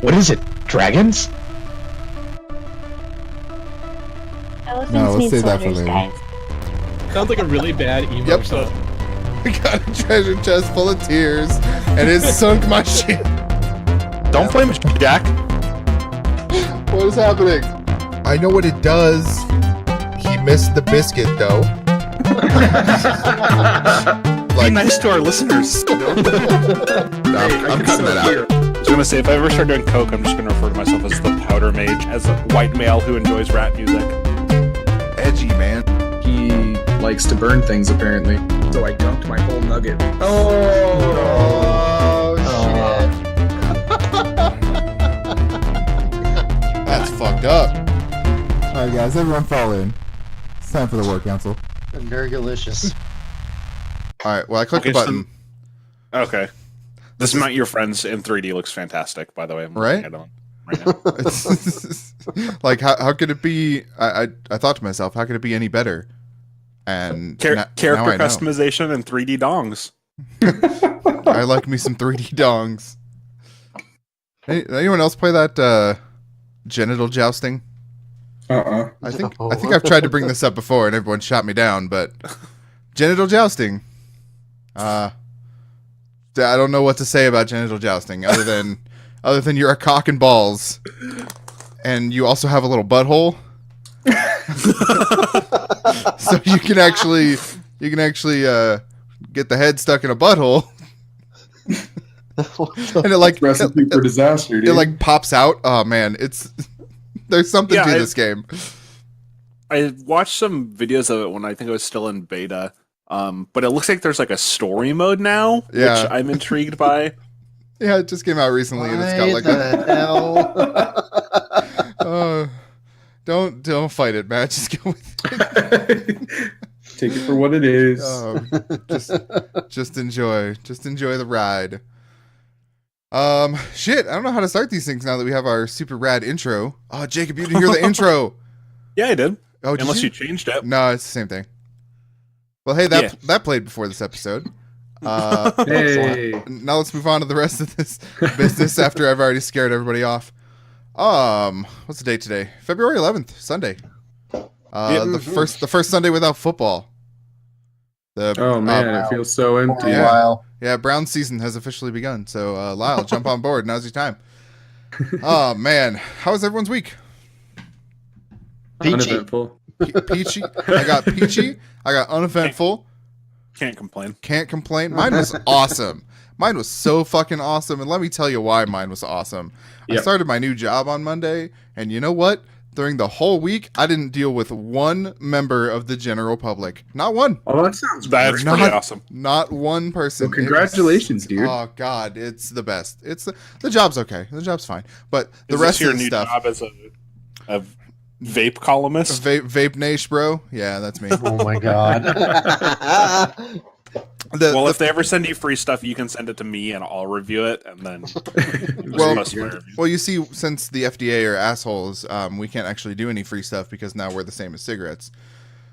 What is it? Dragons? Elephants No, let's need save that for sweaters, later. guys. Sounds like a really bad emo Yep. song. We got a treasure chest full of tears, and it sunk my ship. Don't blame it, Jack. What is happening? I know what it does. He missed the biscuit, though. Be nice to our listeners. I'm cutting that out. I was gonna say, if I ever start doing coke, I'm just gonna refer to myself as the powder mage, as a white male who enjoys rap music. Edgy, man. He likes to burn things, apparently. So I dunked my whole nugget. Oh, shit. That's fucked up. Alright, guys, everyone fall in. It's time for the war council. Very delicious. Alright, well, I clicked the Okay, button. Okay. This Mount Your Friends in 3D looks fantastic, by the way. I'm Right? looking at it right now. Like, how could it be? I thought to myself, how could it be any better? And now Character I know. customization and 3D dongs. I like me some 3D dongs. Anyone else play that genital jousting? I think I've tried to bring this up before and everyone shot me down, but genital jousting. I don't know what to say about genital jousting other than you're a cock and balls, and you also have a little butthole. So you can actually get the head stuck in a butthole. And it like Recipe for disaster, dude. it like pops out. Oh man, there's something to this game. I watched some videos of it when I think it was still in beta. But it looks like there's like a story mode now, Yeah. which I'm intrigued by. Yeah, it just came out recently, and it's got like hell? don't fight it, Matt. Just go with it. Take it for what it is. Just enjoy the ride. Shit, I don't know how to start these things now that we have our super rad intro. Oh, Jacob, you didn't hear the intro. Yeah, I did. Oh, did Unless you changed it. No, it's the same thing. Well, hey, that played before this episode. Hey. Now let's move on to the rest of this business after I've already scared everybody off. What's the date today? February 11th, Sunday. The first Sunday without football. Oh man, it feels so empty. Yeah. Wow. Yeah, Brown season has officially begun. So, Lyle, jump on board. Now's your time. Oh man, how was everyone's week? Peachy. Uneventful. Peachy. I got peachy. I got uneventful. Can't complain. Can't complain. Mine was awesome. Mine was so fucking awesome. And let me tell you why mine was awesome. I Yep. started my new job on Monday. And you know what? During the whole week, I didn't deal with one member of the general public. Not one. Oh, that sounds That's great. pretty awesome. Not one person. Well, congratulations, dude. Oh, God. It's the best. The job's okay. The job's fine. But the Is rest this your of the new stuff. job as a vape columnist? Vape Nash, bro. Yeah, that's me. Oh my god. If they ever send you free stuff, you can send it to me and I'll review it and then Well, you see, since the FDA are assholes, we can't actually do any free stuff because now we're the same as cigarettes.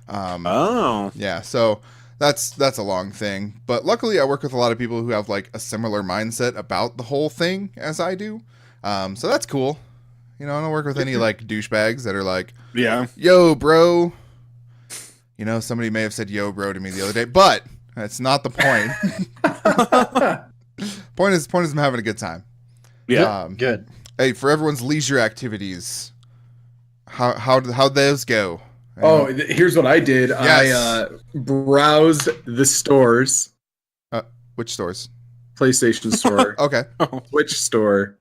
Oh. Yeah, so that's a long thing. But luckily, I work with a lot of people who have like a similar mindset about the whole thing as I do. So that's cool. You know, I don't work with any like douchebags that are like, Yeah. "Yo, bro." You know, somebody may have said "yo, bro" to me the other day, but that's not the point. Point is, I'm having a good time. Yeah. Good. Hey, for everyone's leisure activities, how those go? Oh, here's what I did. Yes. I browsed the stores. Which stores? PlayStation Store, Okay. Switch Store.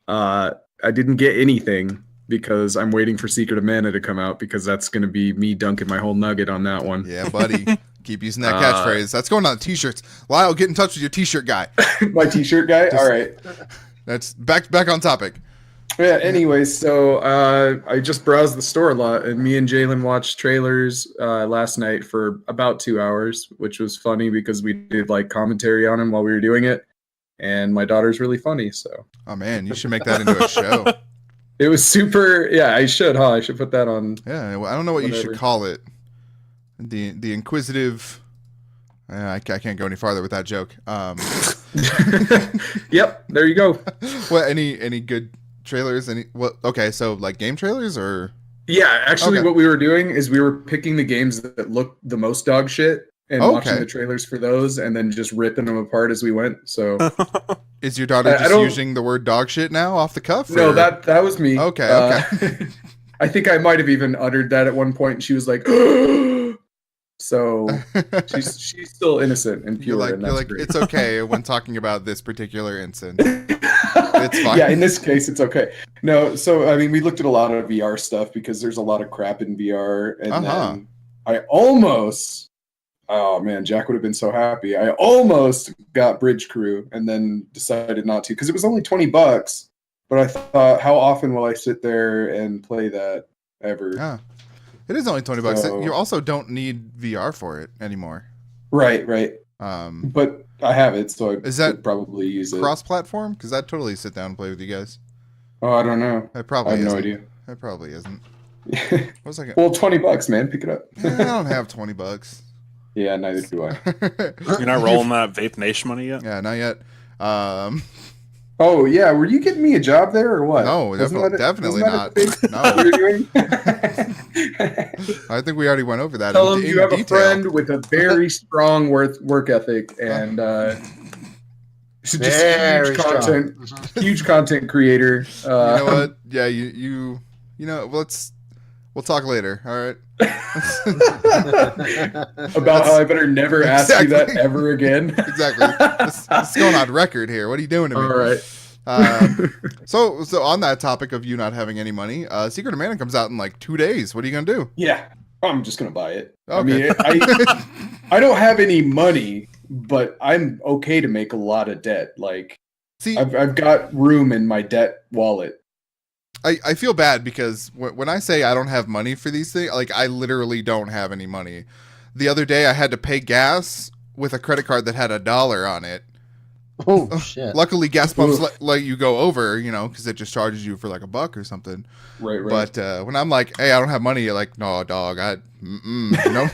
I didn't get anything because I'm waiting for Secret of Mana to come out because that's going to be me dunking my whole nugget on that one. Yeah, buddy. Keep using that catchphrase. That's going on the t-shirts. Lyle, get in touch with your t-shirt guy. My t-shirt guy? All right. That's back on topic. Yeah, anyway, so I just browsed the store a lot, and me and Jalen watched trailers last night for about 2 hours, which was funny because we did like commentary on them while we were doing it, and my daughter's really funny, so. Oh, man, you should make that into a show. It was super, yeah, I should, huh? I should put that on. Yeah, well, I don't know what you should Whatever. call it. The inquisitive... I can't go any farther with that joke. Yep, there you go. What? Any good trailers? Any? What? Okay, so like game trailers or? Yeah, actually, Okay. what we were doing is we were picking the games that looked the most dog shit and watching Okay. the trailers for those, and then just ripping them apart as we went. So Is your daughter I just don't- using the word dog shit now off the cuff? no, or- that was me. Okay, I think I might have even uttered that at one point, and she was like, so she's still innocent and pure, and that's great. it's okay when talking about this particular incident. It's fine. Yeah, in this case, it's okay. No, so I mean, we looked at a lot of VR stuff because there's a lot of crap in VR, and then I almost, oh man, Jack would have been so happy. I almost got Bridge Crew, and then decided not to because it was only $20. But I thought, how often will I sit there and play that ever? Yeah. It is only $20. So- You also don't need VR for it anymore. Right. But I have it, so I Is that could probably use it. Cross-platform? Because I'd totally sit down and play with you guys. Oh, I don't know. It I probably have isn't. no idea. It probably isn't. What was I Well, $20, man, pick it up. I don't have $20. Yeah, neither do I. You're not rolling that Vape Nation money yet? Yeah, not yet. Oh yeah, were you getting me a job there or what? No, Wasn't definitely that a not. thing you No, were doing? I think we already went over that. Tell in, them in you have detail. a friend with a very strong work ethic and just Very huge content creator. You know what? Yeah, you know. We'll talk later. All right. About how I better never ask you that Exactly. ever again. Exactly. This is going on record here. What are you doing to me? All right. So on that topic of you not having any money, Secret of Mana comes out in like 2 days. What are you gonna do? Yeah, I'm just gonna buy it. I Okay. mean, I don't have any money, but I'm okay to make a lot of debt. Like See, I've got room in my debt wallet. I feel bad because when I say I don't have money for these things, like I literally don't have any money. The other day I had to pay gas with a credit card that had $1 on it. Oh shit! Luckily, gas pumps let you go over, because it just charges you for like $1 or something. Right. But when I'm like, hey, I don't have money, you're like, no, dog, no,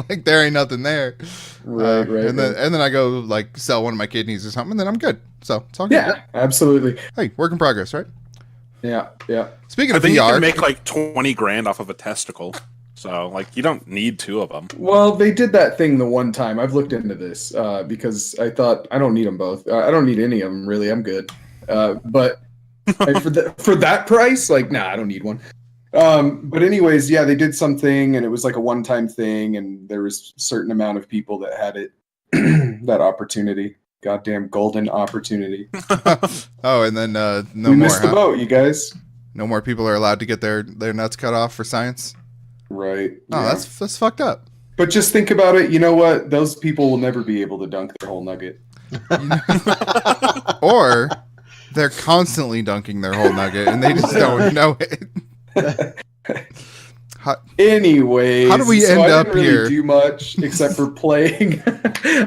like there ain't nothing there. Right. And then I go like sell one of my kidneys or something, and then I'm good. So it's all good. Yeah, absolutely. Hey, work in progress, right? Yeah. Speaking I of think you VR, can make like 20 grand off of a testicle. So like you don't need 2 of them. Well, they did that thing the one time. I've looked into this because I thought I don't need them both. I don't need any of them really. I'm good. But for that price, like, nah, I don't need one. But anyways, yeah, they did something, and it was like a one-time thing, and there was a certain amount of people that had it, that opportunity. Goddamn golden opportunity. oh, and then no We more. missed the boat, you guys. No more people are allowed to get their nuts cut off for science. Right. Oh, yeah. that's fucked up. But just think about it. You know what? Those people will never be able to dunk their whole nugget. Or they're constantly dunking their whole nugget and they just don't know it. Anyways, How do we end I up didn't really here? do much except for playing.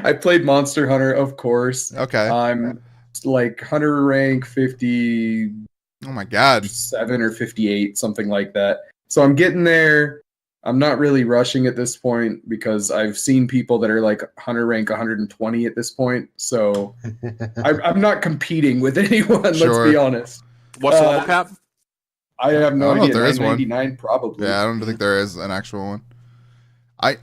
I played Monster Hunter, of course. Okay. I'm like Hunter rank 57 Oh my god. or 58, something like that. So I'm getting there. I'm not really rushing at this point because I've seen people that are like Hunter rank 120 at this point. So I'm not competing with anyone. Sure. Let's be honest. What's the level cap? I have no I don't know if idea. there is one. 999 probably. Yeah, I don't think there is an actual one.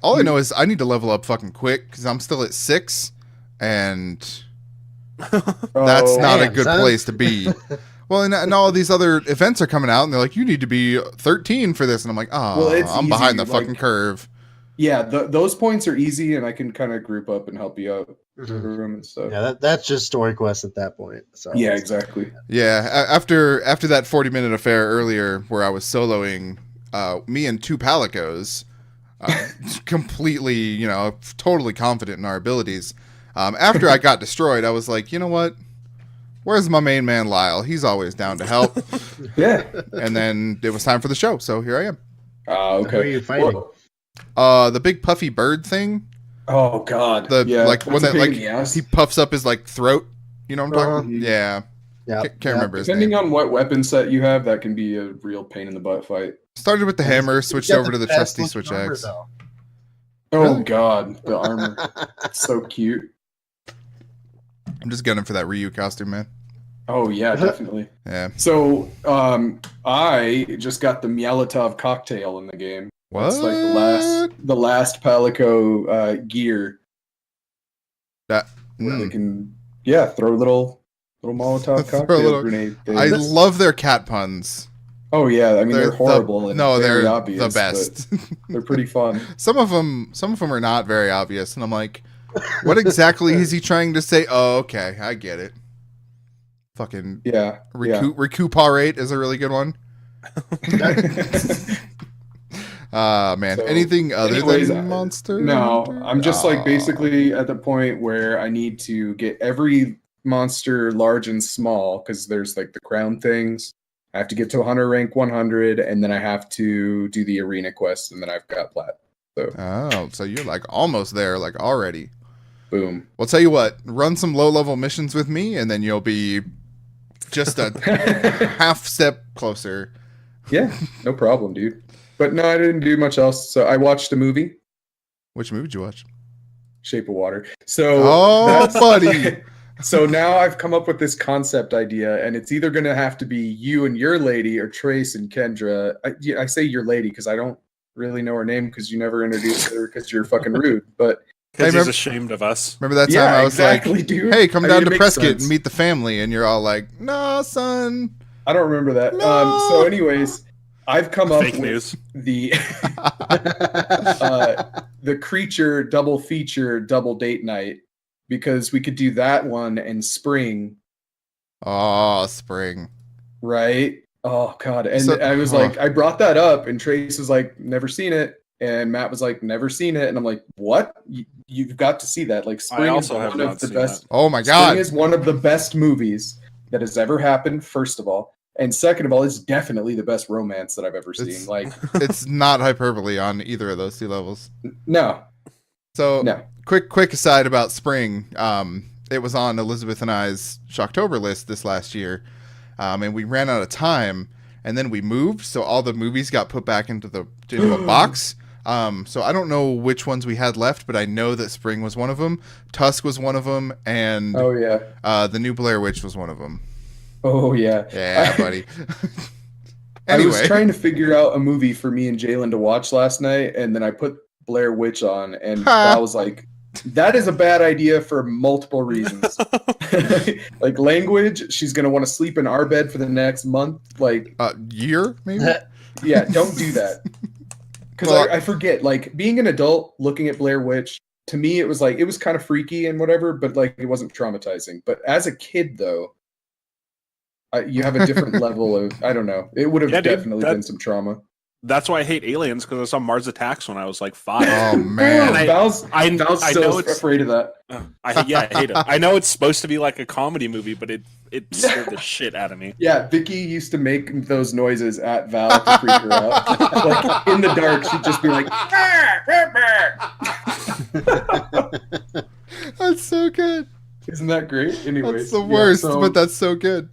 All I know is I need to level up fucking quick because I'm still at 6, and that's not a damn, good son. place to be. Well, and all these other events are coming out, and they're like, you need to be 13 for this, and I'm like, oh, Well, it's I'm behind the easy, fucking like- curve. Yeah, those points are easy, and I can kind of group up and help you out Mhm. through them and stuff. Yeah, that's just story quest at that point. So Yeah, exactly. Yeah, after that 40-minute affair earlier where I was soloing me and 2 palicos, completely, totally confident in our abilities. After I got destroyed, I was like, you know what? Where's my main man Lyle? He's always down to help. Yeah. And then it was time for the show, so here I am. Who are Okay. you fighting? Well, The big puffy bird thing, oh God. the yeah, like that's one a that pain like in the ass. he puffs up his like throat. You know what I'm talking? Uh-huh. Yeah, Yeah, can't remember his Depending name. on what weapon set you have, that can be a real pain in the butt fight. Started with the hammer, switched over to the trusty best switch looking armor, X. though. Oh Really? God, the armor. It's so cute. I'm just gunning for that Ryu costume, man. Oh yeah, definitely. Yeah. So I just got the Myalotov cocktail in the game. What? It's like the last Palico gear. That Where they can throw little Molotov Throw cocktail little- grenade I things. love their cat puns. Oh yeah, I mean they're horrible and very they're obvious. the best. But they're pretty fun. Some of them are not very obvious, and I'm like, what exactly is he trying to say? Oh, okay, I get it. Fucking recuperate is a really good one. Man, So, anything other anyways, than Monster? No, Hunter? I'm just like basically at the point where I need to get every monster large and small because there's like the crown things. I have to get to hunter rank 100, and then I have to do the arena quest, and then I've got plat. So so you're like almost there, like already. boom. Well, tell you what, run some low-level missions with me, and then you'll be just a half step closer. Yeah, no problem, dude. But no, I didn't do much else. So I watched a movie, Which movie did you watch? Shape of Water. So buddy. So now I've come up with this concept idea, and it's either going to have to be you and your lady, or Trace and Kendra. I say your lady because I don't really know her name because you never introduced her because you're fucking rude. But Because Hey, he's ashamed of us. Remember that time I was exactly, like, dude. hey, come I down mean, to it makes Prescott sense. and meet the family, and you're all like, nah, son. I don't remember that. No. So, anyways, I've come up Fake with news. the the creature double feature double date night because we could do that one and spring, Oh, spring. right? Oh god! And So- I was like, I brought that up, and Trace was like, never seen it, and Matt was like, never seen it, and I'm like, what? You've got to see that. Like, spring also is have one not of the seen best. Oh my Spring god. is one of the best movies that has ever happened. First of all, and second of all, it's definitely the best romance that I've ever seen. It's- Like, It's not hyperbole on either of those two levels. no, So, no. quick aside about spring. It was on Elizabeth and I's Shocktober list this last year, and we ran out of time, and then we moved, so all the movies got put back into a box. So I don't know which ones we had left, but I know that Spring was one of them, Tusk was one of them, and Oh yeah. the new Blair Witch was one of them. Oh yeah. Yeah, buddy. I was Anyway, trying to figure out a movie for me and Jalen to watch last night, and then I put Blair Witch on, and I was like, that is a bad idea for multiple reasons. Like language, she's gonna want to sleep in our bed for the next month. Like, year maybe. yeah, don't do that. Because Well- I forget, like being an adult looking at Blair Witch, to me it was like it was kind of freaky and whatever, but like it wasn't traumatizing. But as a kid though, you have a different level of, I don't know. It would have Yeah, dude, definitely been some trauma. That's why I hate Aliens, because I saw Mars Attacks when I was like 5. Oh man. I- Val's I still know it's afraid of that. I hate it. I know it's supposed to be like a comedy movie, but it scared the shit out of me. Yeah, Vicky used to make those noises at Val to freak her out. Like in the dark, she'd just be like, That's so good. "Isn't that great?" Anyways, That's the worst, so, but that's so good.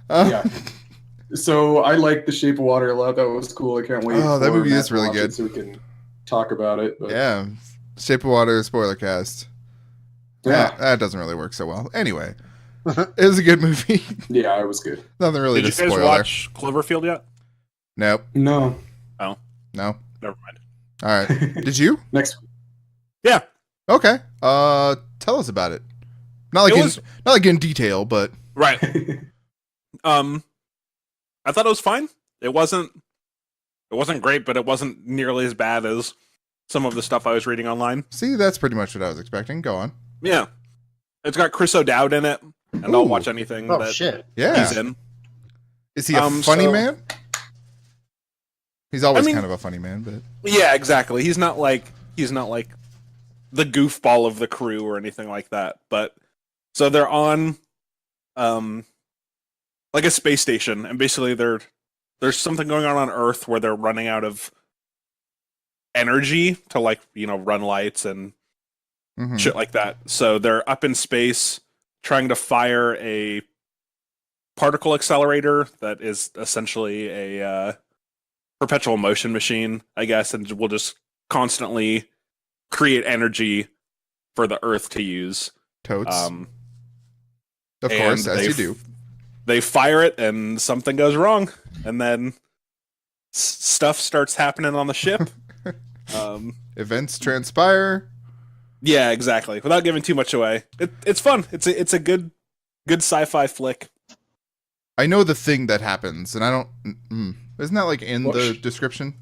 yeah. So I like The Shape of Water a lot. That was cool. I can't wait. Oh, that for movie Matt is to really watch it good. so we can talk about it. But Yeah. Shape of Water spoiler cast. yeah, That doesn't really work so well. Anyway, it was a good movie. yeah, it was good. Nothing really Did to you guys spoil watch Cloverfield yet? there. Nope. No, No. Never mind. All right. Did you? next. Yeah, Okay. Tell us about it. Not like It in, was- not like in detail, but right. I thought it was fine. It wasn't great, but it wasn't nearly as bad as some of the stuff I was reading online. see, that's pretty much what I was expecting. Go on. Yeah, it's got Chris O'Dowd in it, and I'll Ooh. watch anything Oh that shit! Yeah. he's in. Is he a funny so- man? He's always I mean- kind of a funny man, but Yeah, exactly. He's not like the goofball of the crew or anything like that. But so they're on like a space station, and basically there's something going on Earth where they're running out of energy to, like, run lights and mhm. shit like that. So they're up in space trying to fire a particle accelerator that is essentially a perpetual motion machine, I guess, and will just constantly create energy for the Earth to use. Totes. Of course, as you do. They fire it, and something goes wrong, and then stuff starts happening on the ship. Events transpire. Yeah, exactly. Without giving too much away, it's fun. It's a good sci-fi flick. I know the thing that happens, and I don't. Isn't that like in the description?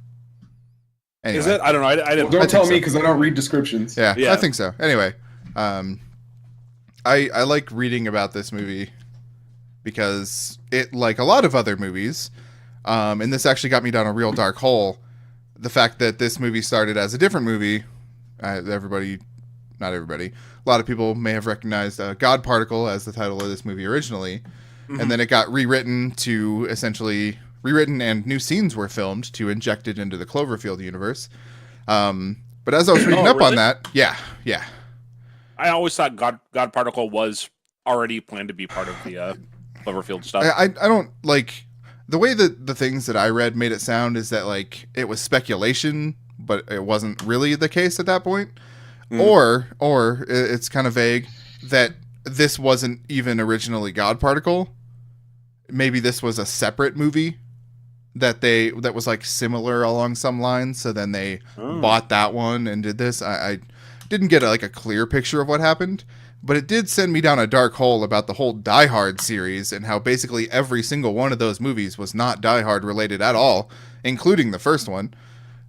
Anyway. Is it? I don't know. I didn't. Well, don't tell me because I don't read descriptions. Yeah, I think so. Anyway, I like reading about this movie because it, like a lot of other movies, and this actually got me down a real dark hole. The fact that this movie started as a different movie, not everybody, a lot of people may have recognized God Particle as the title of this movie originally, and then it got rewritten and new scenes were filmed to inject it into the Cloverfield universe. But as I was reading up on that, yeah. I always thought God Particle was already planned to be part of the Cloverfield stuff. I don't like the way that the things that I read made it sound is that like it was speculation, but it wasn't really the case at that point. Or it's kind of vague that this wasn't even originally God Particle. Maybe this was a separate movie that was like similar along some lines. So then they bought that one and did this. I didn't get a clear picture of what happened, but it did send me down a dark hole about the whole Die Hard series and how basically every single one of those movies was not Die Hard related at all, including the first one.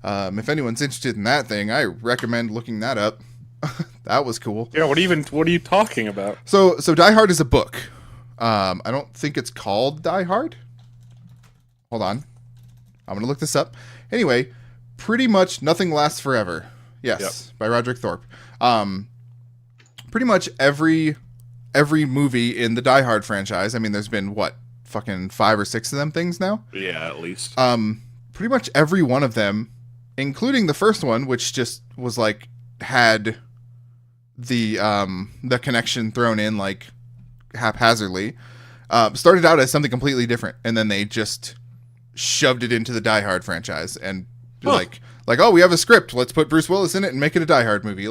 If anyone's interested in that thing, I recommend looking that up. That was cool. Yeah, what are you talking about? So Die Hard is a book. I don't think it's called Die Hard. Hold on. I'm going to look this up. Anyway, pretty much Nothing Lasts Forever. Yes, by Roderick Thorpe. Pretty much every movie in the Die Hard franchise. I mean, there's been fucking 5 or 6 of them things now. Yeah, at least. Pretty much every one of them, including the first one, which just was had the connection thrown in haphazardly, started out as something completely different, and then they just shoved it into the Die Hard franchise and oh, we have a script, let's put Bruce Willis in it and make it a Die Hard movie.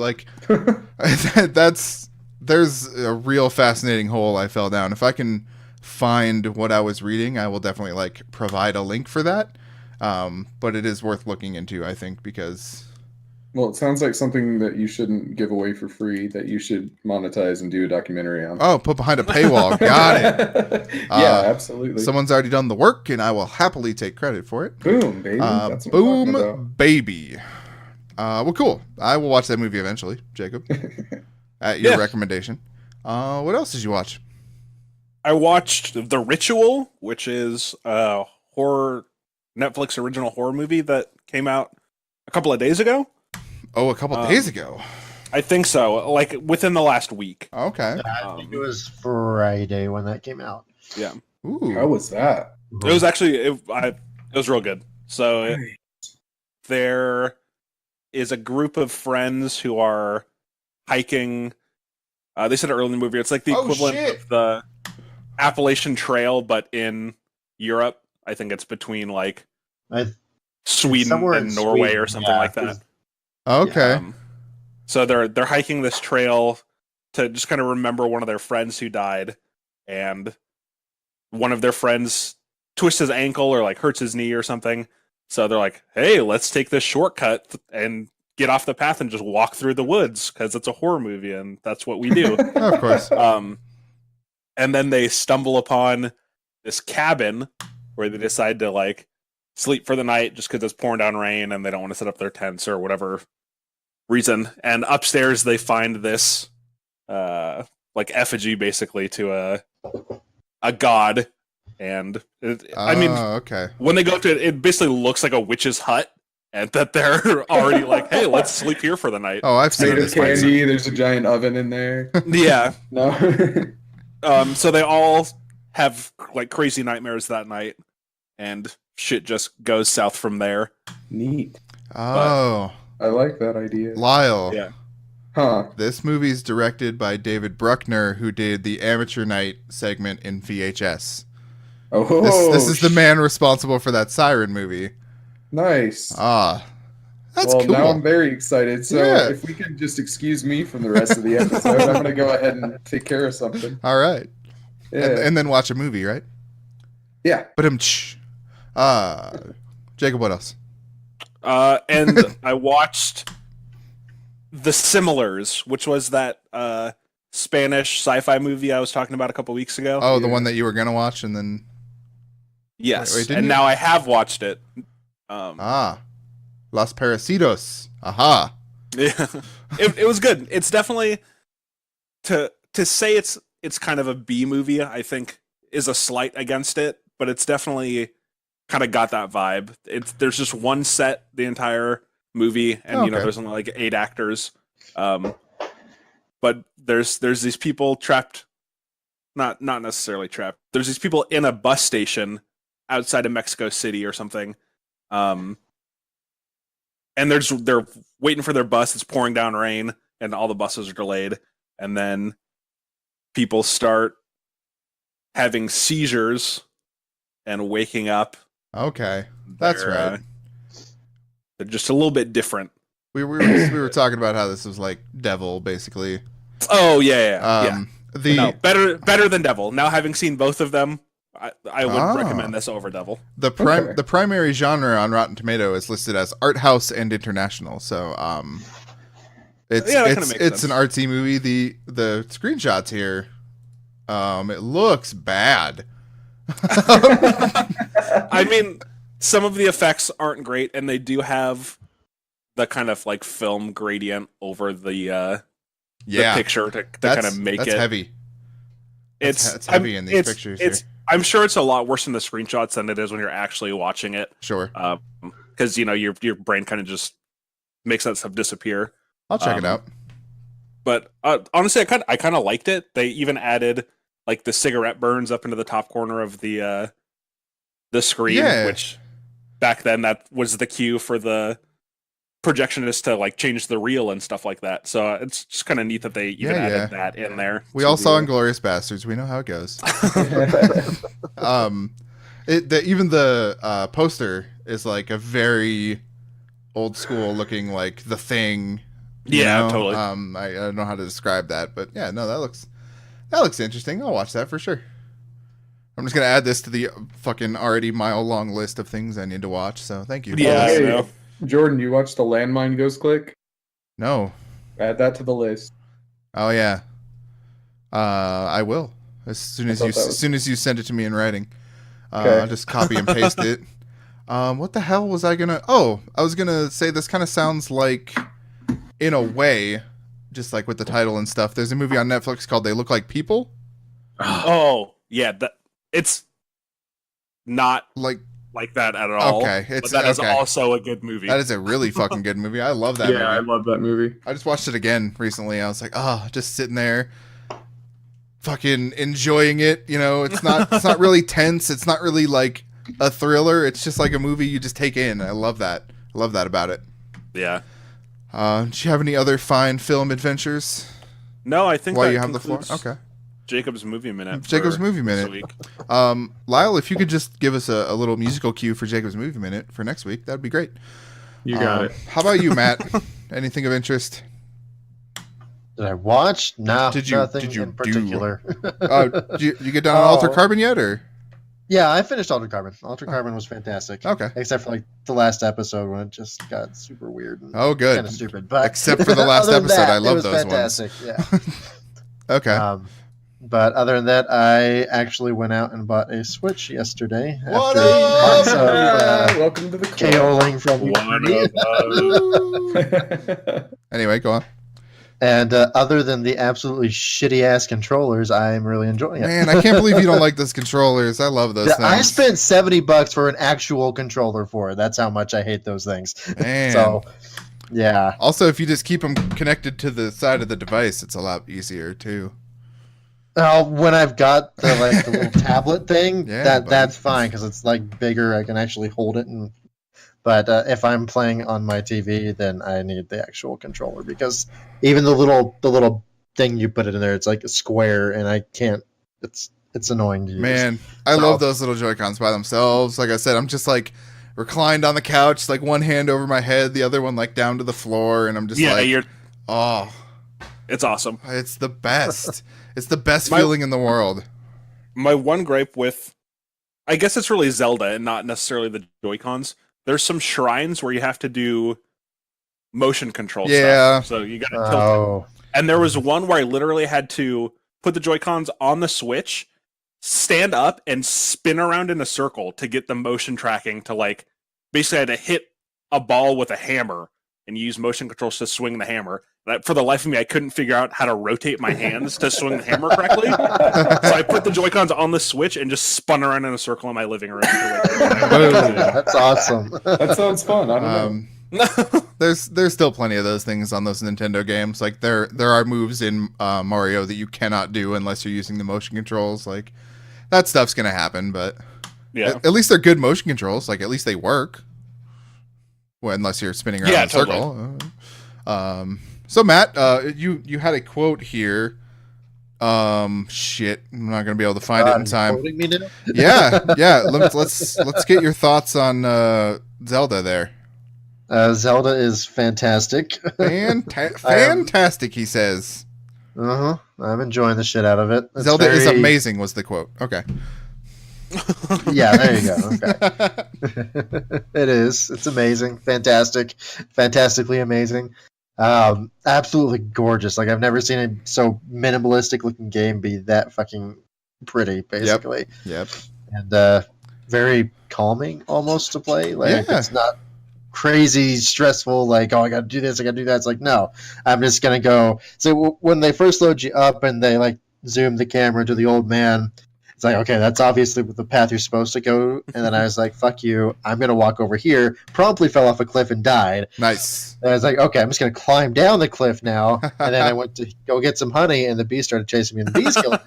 There's a real fascinating hole I fell down. If I can find what I was reading, I will definitely provide a link for that. But it is worth looking into, I think, because Well, it sounds like something that you shouldn't give away for free, that you should monetize and do a documentary on. Oh, put behind a paywall. Got it. Yeah, absolutely. Someone's already done the work, and I will happily take credit for it. Boom, baby. That's what I'm talking about. Baby. Well, cool. I will watch that movie eventually, Jacob, at your recommendation. What else did you watch? I watched The Ritual, which is a horror Netflix original horror movie that came out a couple of days ago. Oh, a couple days ago. I think so, within the last week. Okay. I think it was Friday when that came out. Yeah. Ooh. How was that? It was actually it was real good. So there is a group of friends who are hiking. They said early in the movie it's like the equivalent of the Appalachian Trail, but in Europe. I think it's between Sweden and Norway or something like that. Okay. So they're hiking this trail to just kind of remember one of their friends who died, and one of their friends twists his ankle or hurts his knee or something. So they're like, "Hey, let's take this shortcut and get off the path and just walk through the woods because it's a horror movie and that's what we do." Of course. And then they stumble upon this cabin where they decide to sleep for the night just because it's pouring down rain and they don't want to set up their tents or whatever reason. And upstairs they find this effigy basically to a god. And okay. When they go up to it, it basically looks like a witch's hut, and that they're already hey, let's sleep here for the night. Oh, I've seen this. Candy. There's a giant oven in there. Yeah. No. So they all have crazy nightmares that night, and shit just goes south from there. Neat. Oh. I like that idea. Lyle. Yeah. Huh. This movie's directed by David Bruckner, who did the Amateur Night segment in VHS. Oh, this is the man responsible for that Siren movie. Nice. That's cool. Now I'm very excited. So Yeah. if we can just excuse me from the rest of the episode, I'm going to go ahead and take care of something. All right. and then watch a movie, right? Yeah. But Jacob, what else? And I watched The Similars, which was that Spanish sci-fi movie I was talking about a couple weeks ago. Oh, the one that you were gonna watch, and then yes, wait, and now I have watched it. Los Parasitos. Aha. Yeah, it was good. It's definitely to say it's kind of a B movie, I think, is a slight against it, but it's definitely kind of got that vibe. There's just one set the entire movie, and there's only like 8 actors. But there's these people trapped, not necessarily trapped. There's these people in a bus station outside of Mexico City or something. And they're waiting for their bus. It's pouring down rain, and all the buses are delayed. And then people start having seizures and waking up. Okay, that's right. They're just a little bit different. We were talking about how this was like Devil, basically. Oh yeah. No, better than Devil. Now, having seen both of them, I would recommend this over Devil. The primary genre on Rotten Tomato is listed as art house and international. So it's an artsy movie. The screenshots here, it looks bad. I mean, some of the effects aren't great, and they do have the kind of like film gradient over the picture to kind of make it heavy. It's heavy in these pictures here. I'm sure it's a lot worse in the screenshots than it is when you're actually watching it. Sure. Because your brain kind of just makes that stuff disappear. I'll check it out. But honestly, I kind of liked it. They even added like the cigarette burns up into the top corner of the screen, which back then that was the cue for the projectionist to like change the reel and stuff like that. So it's just kind of neat that they even added that in there. We all saw Inglourious Bastards. We know how it goes. Even the poster is like a very old school looking, like The Thing. Totally. I don't know how to describe that, but yeah, no, that looks interesting. I'll watch that for sure. I'm just gonna add this to the fucking already mile-long list of things I need to watch. So thank you. Yeah. Hey, Jordan, you watched The Landmine Goes Click? No. Add that to the list. Oh yeah. I will as soon as you send it to me in writing. I'll just copy and paste it. What the hell was I gonna? Oh, I was gonna say this kind of sounds like, in a way, just like with the title and stuff. There's a movie on Netflix called They Look Like People. Oh yeah, it's not like that at all. Okay, but that is also a good movie. That is a really fucking good movie. I love that movie. Yeah, I love that movie. I just watched it again recently. I was like, just sitting there, fucking enjoying it. It's not really tense. It's not really like a thriller. It's just like a movie you just take in. I love that. I love that about it. Yeah. Do you have any other fine film adventures? No, I think while you have the floor. Okay. Jacob's Movie Minute. This week. Lyle, if you could just give us a little musical cue for Jacob's Movie Minute for next week, that'd be great. You got it. How about you, Matt? Anything of interest? Did I watch? No, did nothing you in particular. Did you get down on Altered Carbon yet, or? Yeah, I finished Altered Carbon. Altered Carbon was fantastic. Okay. Except for like the last episode when it just got super weird. And good. Kind of stupid. But except for the last episode, I love those fantastic. ones. Yeah. Okay. But other than that, I actually went out and bought a Switch yesterday. What after months of welcome to the KOing from Anyway, go on. And other than the absolutely shitty ass controllers, I'm really enjoying it. Man, I can't believe you don't like those controllers. I love those things. I spent $70 for an actual controller for it. That's how much I hate those things. Man. So, yeah. Also, if you just keep them connected to the side of the device, it's a lot easier too. When I've got the little tablet thing, Yeah, that's fine because it's like bigger. I can actually hold it. But if I'm playing on my TV, then I need the actual controller because even the little thing you put it in there, it's like a square, and I can't. It's annoying to use. Man, I love those little Joy-Cons by themselves. Like I said, I'm just like reclined on the couch, like one hand over my head, the other one like down to the floor, and I'm just it's awesome. It's the best. It's the best feeling in the world. my one gripe with, I guess it's really Zelda and not necessarily the Joy-Cons. There's some shrines where you have to do motion control stuff. So you got to tilt it. And there was one where I literally had to put the Joy-Cons on the Switch, stand up, and spin around in a circle to get the motion tracking to, like, basically I had to hit a ball with a hammer and use motion controls to swing the hammer. For the life of me, I couldn't figure out how to rotate my hands to swing the hammer correctly. So I put the Joy-Cons on the Switch and just spun around in a circle in my living room. That's awesome. That sounds fun. I don't know. There's still plenty of those things on those Nintendo games. Like there are moves in Mario that you cannot do unless you're using the motion controls. Like that stuff's gonna happen, but yeah, at least they're good motion controls. Like at least they work. Well, unless you're spinning around in a circle. So Matt, you had a quote here. Shit, I'm not gonna be able to find it in time. Quoting me now? Yeah. Let's get your thoughts on Zelda there. Zelda is fantastic. Fantastic, he says. I'm enjoying the shit out of it. It's Zelda is amazing was the quote. Okay. Yeah, there you go. Okay. It is. It's amazing. Fantastic. Fantastically amazing. Absolutely gorgeous. Like I've never seen a so minimalistic looking game be that fucking pretty, basically. Yep. And very calming almost to play. Like it's not crazy stressful, like, oh, I gotta do this, I gotta do that. It's like, no, I'm just gonna go. So when they first load you up and they like zoom the camera to the old man, it's like, okay, that's obviously the path you're supposed to go. And then I was like, fuck you, I'm gonna walk over here. Promptly fell off a cliff and died. Nice. And I was like, okay, I'm just gonna climb down the cliff now. And then I went to go get some honey, and the bee started chasing me, and the bees killed me.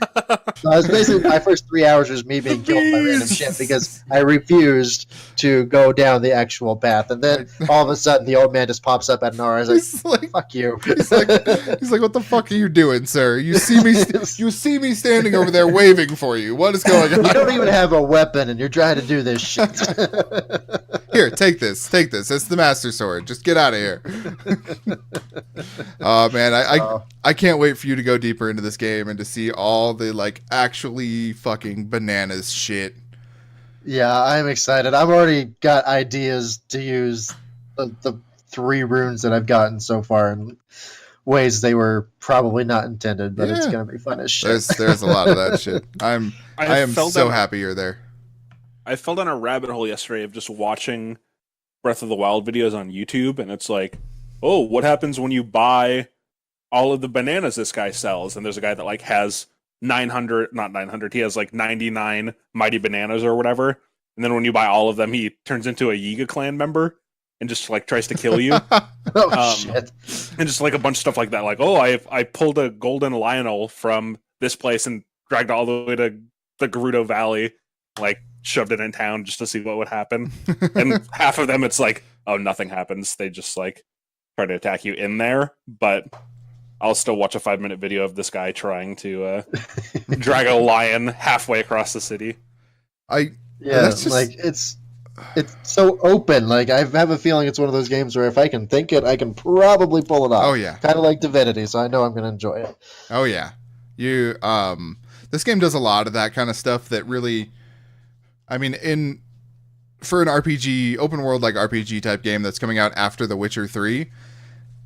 So I was basically, my first 3 hours was me being killed by random shit because I refused to go down the actual path. And then all of a sudden, the old man just pops up out of nowhere. I was like, fuck you. He's like, what the fuck are you doing, sir? You see me standing over there waving for you. What is going on? You don't even have a weapon, and you're trying to do this shit. Here, take this. It's the Master Sword. Just get out of here. Oh man, I can't wait for you to go deeper into this game and to see all the like actually fucking bananas shit. Yeah, I'm excited. I've already got ideas to use the 3 runes that I've gotten so far in ways they were probably not intended, but it's gonna be fun as shit. There's a lot of that shit. I am so happy you're there. I fell down a rabbit hole yesterday of just watching Breath of the Wild videos on YouTube, and it's like, oh, what happens when you buy all of the bananas this guy sells? And there's a guy that like has 900, he has like 99 mighty bananas or whatever. And then when you buy all of them, he turns into a Yiga clan member and just like tries to kill you. Shit. And just like a bunch of stuff like that. Like, oh, I pulled a golden Lionel from this place and dragged it all the way to the Gerudo Valley, like shoved it in town just to see what would happen. And half of them, it's like, oh, nothing happens. They just like try to attack you in there. But I'll still watch a 5-minute video of this guy trying to drag a lion halfway across the city. It's so open. Like I have a feeling it's one of those games where if I can think it, I can probably pull it off. Oh yeah, kind of like Divinity. So I know I'm going to enjoy it. Oh yeah, this game does a lot of that kind of stuff that really, I mean, for an RPG, open world like RPG type game that's coming out after The Witcher 3,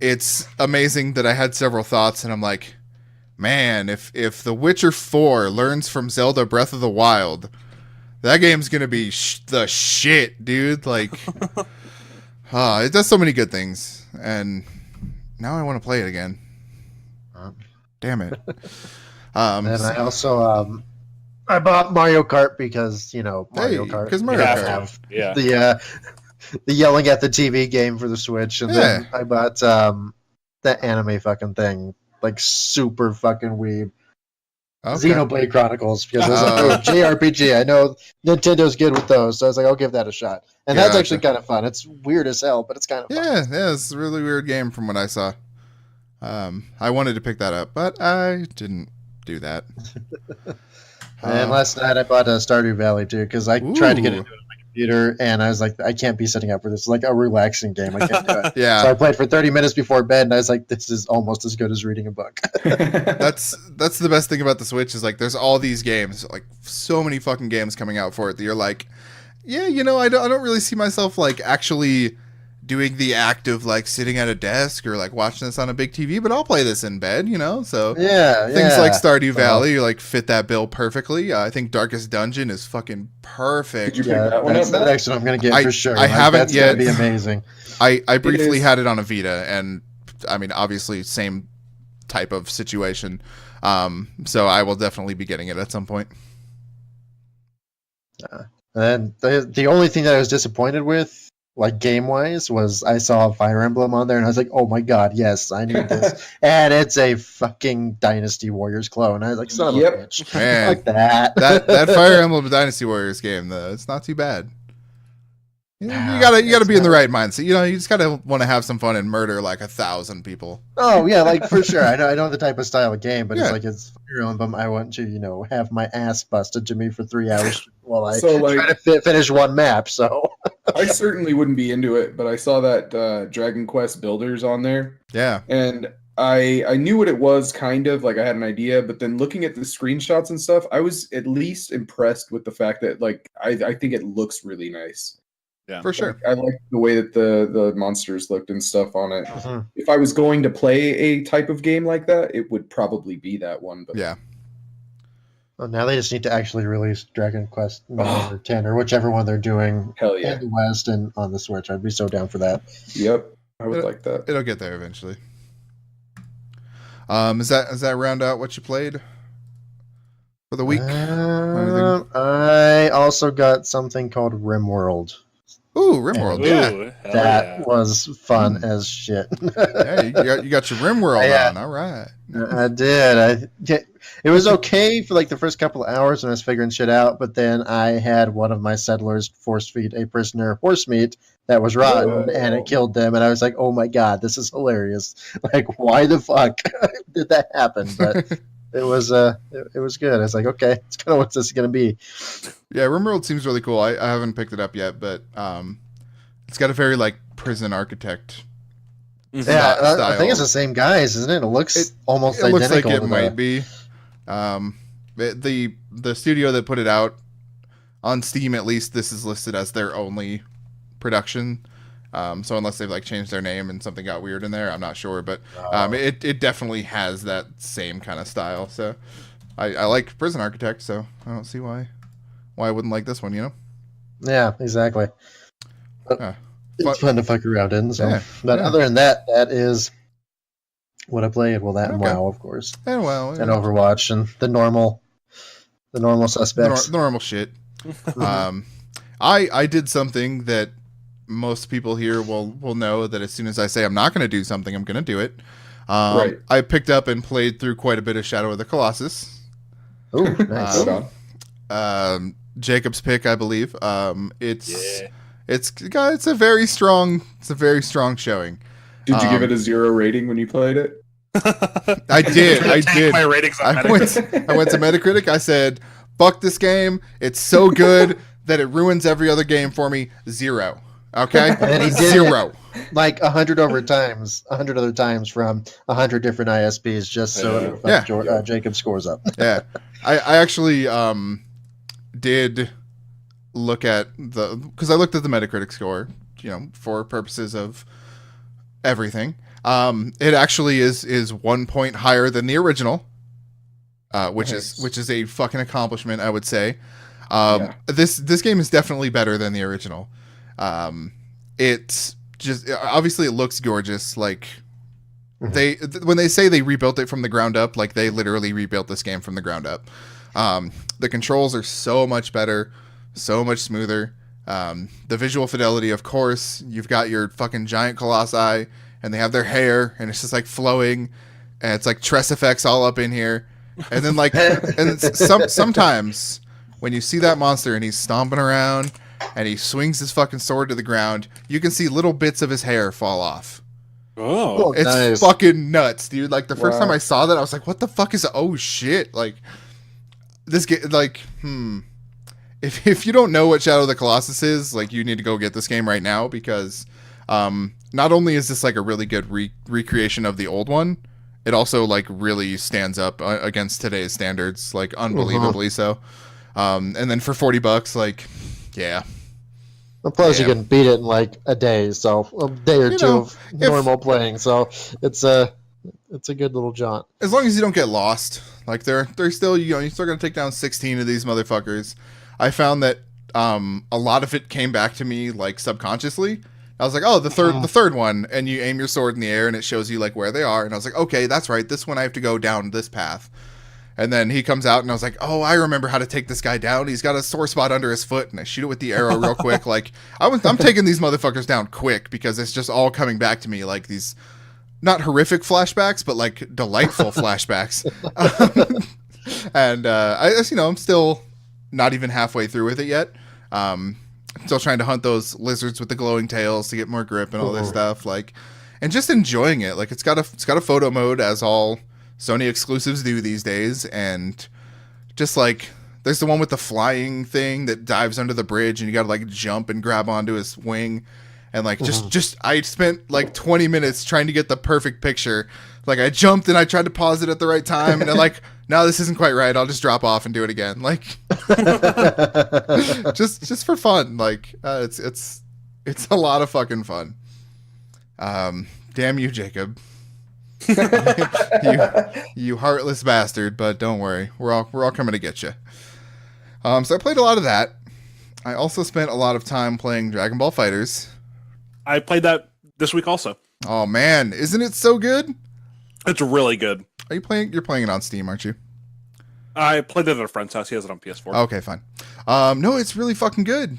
it's amazing that I had several thoughts and I'm like, man, if The Witcher 4 learns from Zelda Breath of the Wild, that game's gonna be the shit, dude. Like, it does so many good things, and now I want to play it again. Damn it. And I also I bought Mario Kart because Mario Kart. Because Mario Kart. The yelling at the TV game for the Switch, and then I bought that anime fucking thing, like super fucking weeb. Okay. Xenoblade Chronicles, because I was like, oh, JRPG, I know Nintendo's good with those, so I was like, I'll give that a shot. And that's actually kind of fun. It's weird as hell, but it's kind of fun. Yeah, it's a really weird game from what I saw. I wanted to pick that up, but I didn't do that. And last night I bought Stardew Valley too, because I tried to get into it on my computer, and I was like, I can't be sitting up for this. It's like a relaxing game. I can't do it. Yeah. So I played for 30 minutes before bed, and I was like, this is almost as good as reading a book. That's the best thing about the Switch is like there's all these games, like so many fucking games coming out for it that you're like, yeah, you know, I don't really see myself like actually doing the act of like sitting at a desk or like watching this on a big TV, but I'll play this in bed, you know? So Yeah, things like Stardew So- Valley like fit that bill perfectly. I think Darkest Dungeon is fucking perfect. Did you pick Yeah, that one that's up? the Matt? next one I'm gonna get I- for sure. I haven't that's yet. Gonna be amazing. I briefly is. had it on a Vita, and I mean, obviously, same type of situation. So I will definitely be getting it at some point. And the only thing that I was disappointed with, like game wise, was I saw Fire Emblem on there, and I was like, oh my god, yes, I need this. And it's a fucking Dynasty Warriors clone. I was like, son of Yep. a bitch. Man, Like that. that Fire Emblem Dynasty Warriors game, though, it's not too bad. You Nah, gotta it's be in the not. right mindset. You know, you just gotta want to have some fun and murder like 1,000 people. Oh yeah, like for sure. I know the type of style of game, but Yeah. it's like it's Fire Emblem. I want to, have my ass busted to me for 3 hours while I So, like- try to finish one map. So I certainly wouldn't be into it, but I saw that Dragon Quest Builders on there, Yeah, and I knew what it was, kind of like I had an idea, but then looking at the screenshots and stuff, I was at least impressed with the fact that like I think it looks really nice. Yeah. for sure. Like, I like the way that the monsters looked and stuff on it. If I was going to play a type of game like that, it would probably be that one. But Yeah. well, now they just need to actually release Dragon Quest 9 or 10 or whichever one they're doing hell yeah, in the West and on the Switch. I'd be so down for that. yep, I would like that. It'll get there eventually. Does that round out what you played for the week? I also got something called Rimworld. Ooh, Rimworld. Yeah. Ooh, hell That yeah. was fun as shit. Yeah, you got your Rimworld Yeah. on. All right. I did. It was okay for like the first couple of hours when I was figuring shit out, but then I had one of my settlers force feed a prisoner horse meat that was rotten, and it killed them. And I was like, "Oh my god, this is hilarious! Like, why the fuck did that happen?" But it was good. I was like, "Okay, it's kind of what this is gonna be." Yeah, Rimworld seems really cool. I haven't picked it up yet, but it's got a very like prison architect. Yeah, I style. think it's the same guys, isn't it? It looks almost It looks identical. like it to might be. The studio that put it out on Steam, at least, this is listed as their only production. So unless they've like changed their name and something got weird in there, I'm not sure. But it definitely has that same kind of style. So I like Prison Architect, so I don't see why I wouldn't like this one. You know? Yeah, exactly. But Yeah. it's fun to fuck around in. So, Yeah, but yeah. other than that, that is what I played. Well, that and Okay. WoW, of course, And well, and Overwatch, and the normal suspects. the normal shit. I did something that most people here will know that as soon as I say I'm not going to do something, I'm going to do it. Right. I picked up and played through quite a bit of Shadow of the Colossus. Ooh, nice. Hold on. Jacob's pick, I believe. It's Yeah. it's a very strong showing. Did you give it a 0 rating when you played it? I did. I Take did. my ratings on I Metacritic. went to Metacritic. I said, "Fuck this game. It's so good that it ruins every other game for me." 0. Okay, And then he did 0. Like 100 other times from 100 different ISPs, just so it would fuck Yeah. Jacob scores up. Yeah, I actually did look at because I looked at the Metacritic score, for purposes of everything. It actually is 1 point higher than the original, which is a fucking accomplishment, I would say. This game is definitely better than the original. It's just obviously it looks gorgeous. Like when they say they rebuilt it from the ground up, like they literally rebuilt this game from the ground up. The controls are so much better, so much smoother. The visual fidelity, of course. You've got your fucking giant colossi, and they have their hair, and it's just like flowing, and it's like Tress effects all up in here. And then like, and sometimes when you see that monster and he's stomping around and he swings his fucking sword to the ground, you can see little bits of his hair fall off. Oh, It's nice. fucking nuts, dude. Like the first Wow. time I saw that, I was like, "What the fuck is? Oh shit!" Like this game, like if you don't know what Shadow of the Colossus is, like, you need to go get this game right now, because not only is this like a really good recreation of the old one, it also like really stands up against today's standards, like unbelievably so. And then for $40, like, yeah. And plus, Yeah. you can beat it in like a day, so a day or two of normal playing. So it's a good little jaunt. As long as you don't get lost, like they're still, you know, you're still gonna take down 16 of these motherfuckers. I found that a lot of it came back to me like subconsciously. I was like, oh, the third one, and you aim your sword in the air and it shows you like where they are, and I was like, okay, that's right, this one I have to go down this path. And then he comes out and I was like, oh, I remember how to take this guy down. He's got a sore spot under his foot, and I shoot it with the arrow real quick. Like I'm taking these motherfuckers down quick, because it's just all coming back to me like these not horrific flashbacks, but like delightful flashbacks. And I'm still not even halfway through with it yet. Still trying to hunt those lizards with the glowing tails to get more grip and all this stuff. Like, and just enjoying it. Like it's got a photo mode, as all Sony exclusives do these days, and just like there's the one with the flying thing that dives under the bridge, and you gotta like jump and grab onto his wing, and like just I spent like 20 minutes trying to get the perfect picture. Like I jumped and I tried to pause it at the right time, and I'm like, no, this isn't quite right. I'll just drop off and do it again. Like just for fun. Like it's a lot of fucking fun. Damn you, Jacob. you heartless bastard, but don't worry, we're all coming to get you. So I played a lot of that. I also spent a lot of time playing Dragon Ball FighterZ. I played that this week also. Oh man, isn't it so good? It's really good. You're playing it on Steam, aren't you? I played it at a friend's house. He has it on PS4. Okay, fine. No, it's really fucking good.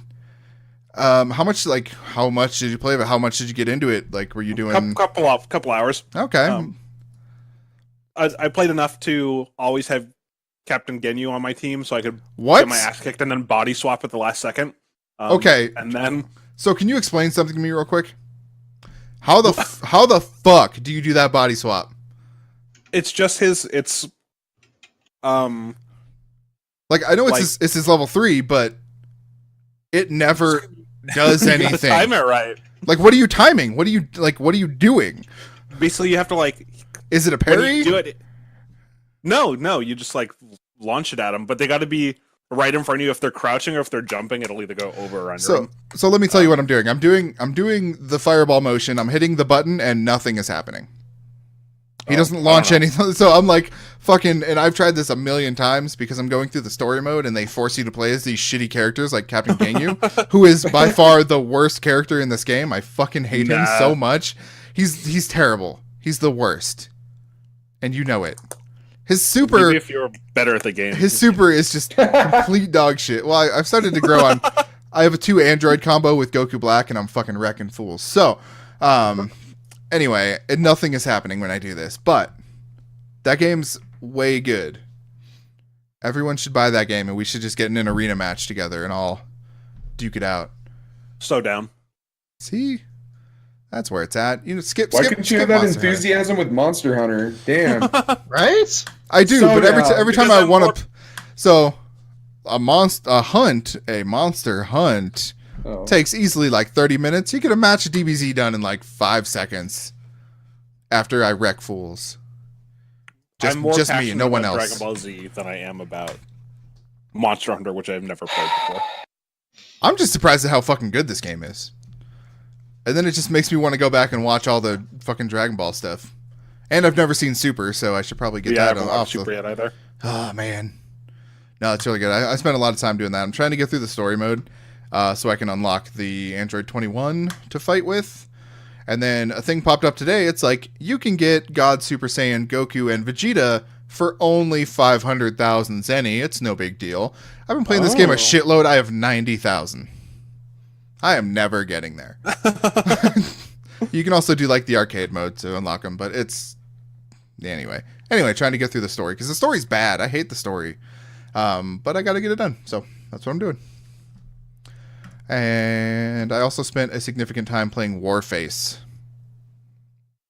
How much did you play of it? How much did you get into it? Like, were you doing couple hours? Okay. I played enough to always have Captain Ginyu on my team, so I could What? get my ass kicked and then body swap at the last second. Okay. And then So can you explain something to me real quick? How the fuck do you do that body swap? it's just it's Like, I know it's his level 3, but it never does anything. time it right. Like, what are you timing? What are you doing? Basically, you have to like. Is it a When parry? you do it, no, you just like launch it at them, but they got to be right in front of you. If they're crouching or if they're jumping, it'll either go over or under them. So let me tell you what I'm doing. I'm doing the fireball motion. I'm hitting the button and nothing is happening. He doesn't launch anything. So I'm like, fucking, and I've tried this a million times because I'm going through the story mode and they force you to play as these shitty characters like Captain Ginyu, who is by far the worst character in this game. I fucking hate him so much. He's terrible. He's the worst. And you know it. His super... Maybe if you're better at the game. His super is just complete dog shit. Well, I've started to grow on... I have a 2 android combo with Goku Black and I'm fucking wrecking fools. So, anyway, nothing is happening when I do this, but that game's way good. Everyone should buy that game, and we should just get in an arena match together and all duke it out. So down. See? That's where it's at. You know, Why couldn't you have that Monster Hunter. enthusiasm with Monster Hunter? Damn. Right? I do, So but every down. time Because I I'm want more- to... So, a monster hunt Oh. takes easily like 30 minutes. You get a match of DBZ done in like 5 seconds after I wreck fools. I'm more Just me, passionate no one about else. Dragon Ball Z than I am about Monster Hunter, which I've never played before. I'm just surprised at how fucking good this game is. And then it just makes me want to go back and watch all the fucking Dragon Ball stuff. And I've never seen Super, so I should probably get Yeah, I that haven't off. watched Super yet either. Oh, man. No, it's really good. I spent a lot of time doing that. I'm trying to get through the story mode so I can unlock the Android 21 to fight with. And then a thing popped up today. It's like, you can get God Super Saiyan, Goku, and Vegeta for only 500,000 Zenny. It's no big deal. I've been playing this game a shitload. I have 90,000. I am never getting there. You can also do like the arcade mode to unlock them, but it's... Anyway, trying to get through the story, because the story's bad. I hate the story. But I gotta get it done, so that's what I'm doing. And I also spent a significant time playing Warface.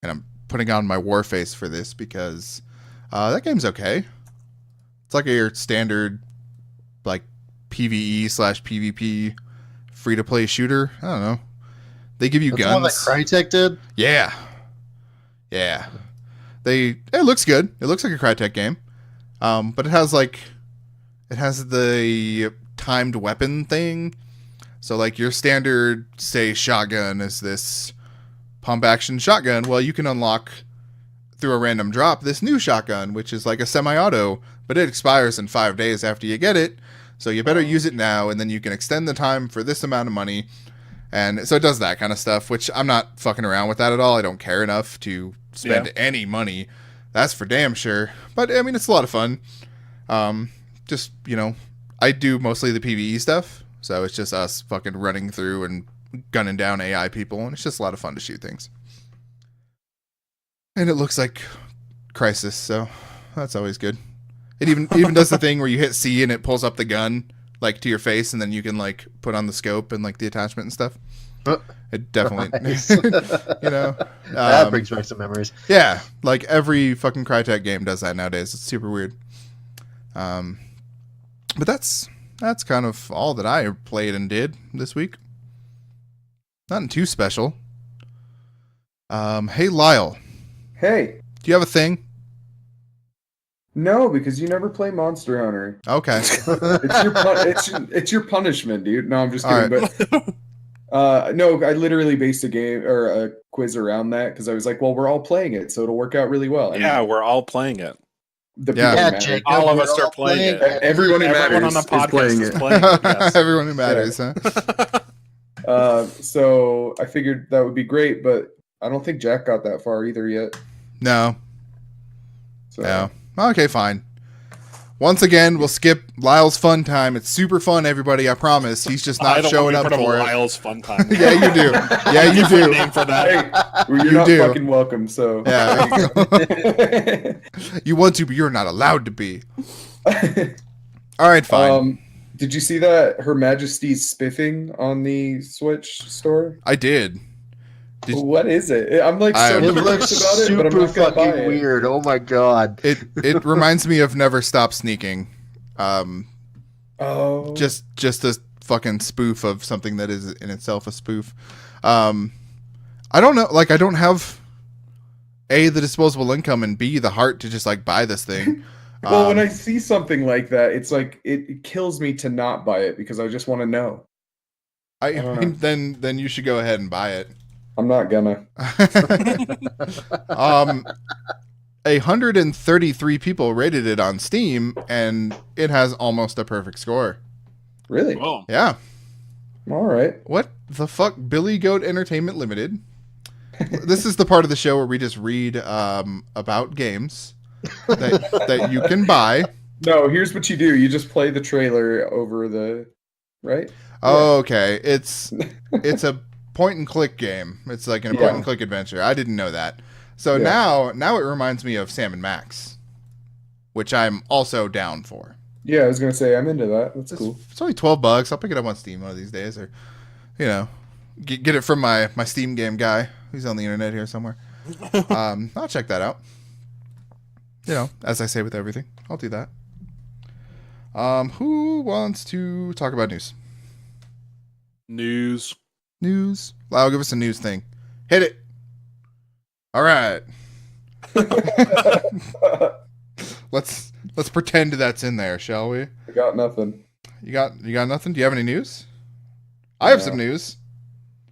And I'm putting on my Warface for this because that game's okay. It's like your standard, like, PvE/PvP free to play shooter. I don't know. They give you That's the one that guns. Crytek did? Yeah. It looks good. It looks like a Crytek game. But it has the timed weapon thing. So like your standard, say, shotgun is this pump action shotgun. Well, you can unlock through a random drop this new shotgun, which is like a semi-auto, but it expires in 5 days after you get it. So you better use it now, and then you can extend the time for this amount of money. And so it does that kind of stuff, which I'm not fucking around with that at all. I don't care enough to spend any money. That's for damn sure. But I mean, it's a lot of fun. Just, I do mostly the PvE stuff. So it's just us fucking running through and gunning down AI people. And it's just a lot of fun to shoot things. And it looks like Crisis, so that's always good. It even does the thing where you hit C and it pulls up the gun like to your face, and then you can like put on the scope and like the attachment and stuff. It definitely, Nice. that brings back some memories. Yeah, like every fucking Crytek game does that nowadays. It's super weird. But that's kind of all that I played and did this week. Nothing too special. Hey Lyle. Hey. Do you have a thing? No, because you never play Monster Hunter. Okay. It's your punishment, dude. No, I'm just kidding. Right. But no, I literally based a game or a quiz around that because I was like, well, we're all playing it, so it'll work out really well. Yeah, we're all playing it. Jacob, all of us are playing it. Everyone who matters on the podcast is playing it. Yes. Everyone who matters, huh? So I figured that would be great, but I don't think Jack got that far either yet. No. So. No. Okay, fine. Once again, we'll skip Lyle's fun time. It's super fun, everybody. I promise. He's just not showing up for it. Lyle's fun time. Yeah, you do. Yeah, you do. Name for that. Hey, well, you're You not do. fucking welcome. So Yeah. You want to, but you're not allowed to be. All right, fine. Did you see that Her Majesty's spiffing on the Switch store? I did. What is it? I'm like so It looks curious about it, but I'm super not gonna buy fucking it. weird. Oh my god. It reminds me of Never Stop Sneaking. Oh, Just a fucking spoof of something that is in itself a spoof. I don't know. Like, I don't have A, the disposable income, and B, the heart to just like buy this thing. well, when I see something like that, it's like it kills me to not buy it because I just want to know. I mean, then you should go ahead and buy it. I'm not gonna. 133 people rated it on Steam, and it has almost a perfect score. Really? Whoa. Yeah. All right. What the fuck? Billy Goat Entertainment Limited. This is the part of the show where we just read about games that you can buy. No, here's what you do. You just play the trailer over the right. Oh, okay. It's a point and click game. It's like a point and click adventure. I didn't know that. So now it reminds me of Sam and Max, which I'm also down for. Yeah, I was gonna say I'm into that. That's cool. It's only $12. I'll pick it up on Steam one of these days, or get it from my Steam game guy. He's on the internet here somewhere. I'll check that out. As I say with everything, I'll do that. Who wants to talk about news? News. Lyle, give us a news thing. Hit it. All right. Let's pretend that's in there, shall we? I got nothing. You got nothing? Do you have any news? I have some news.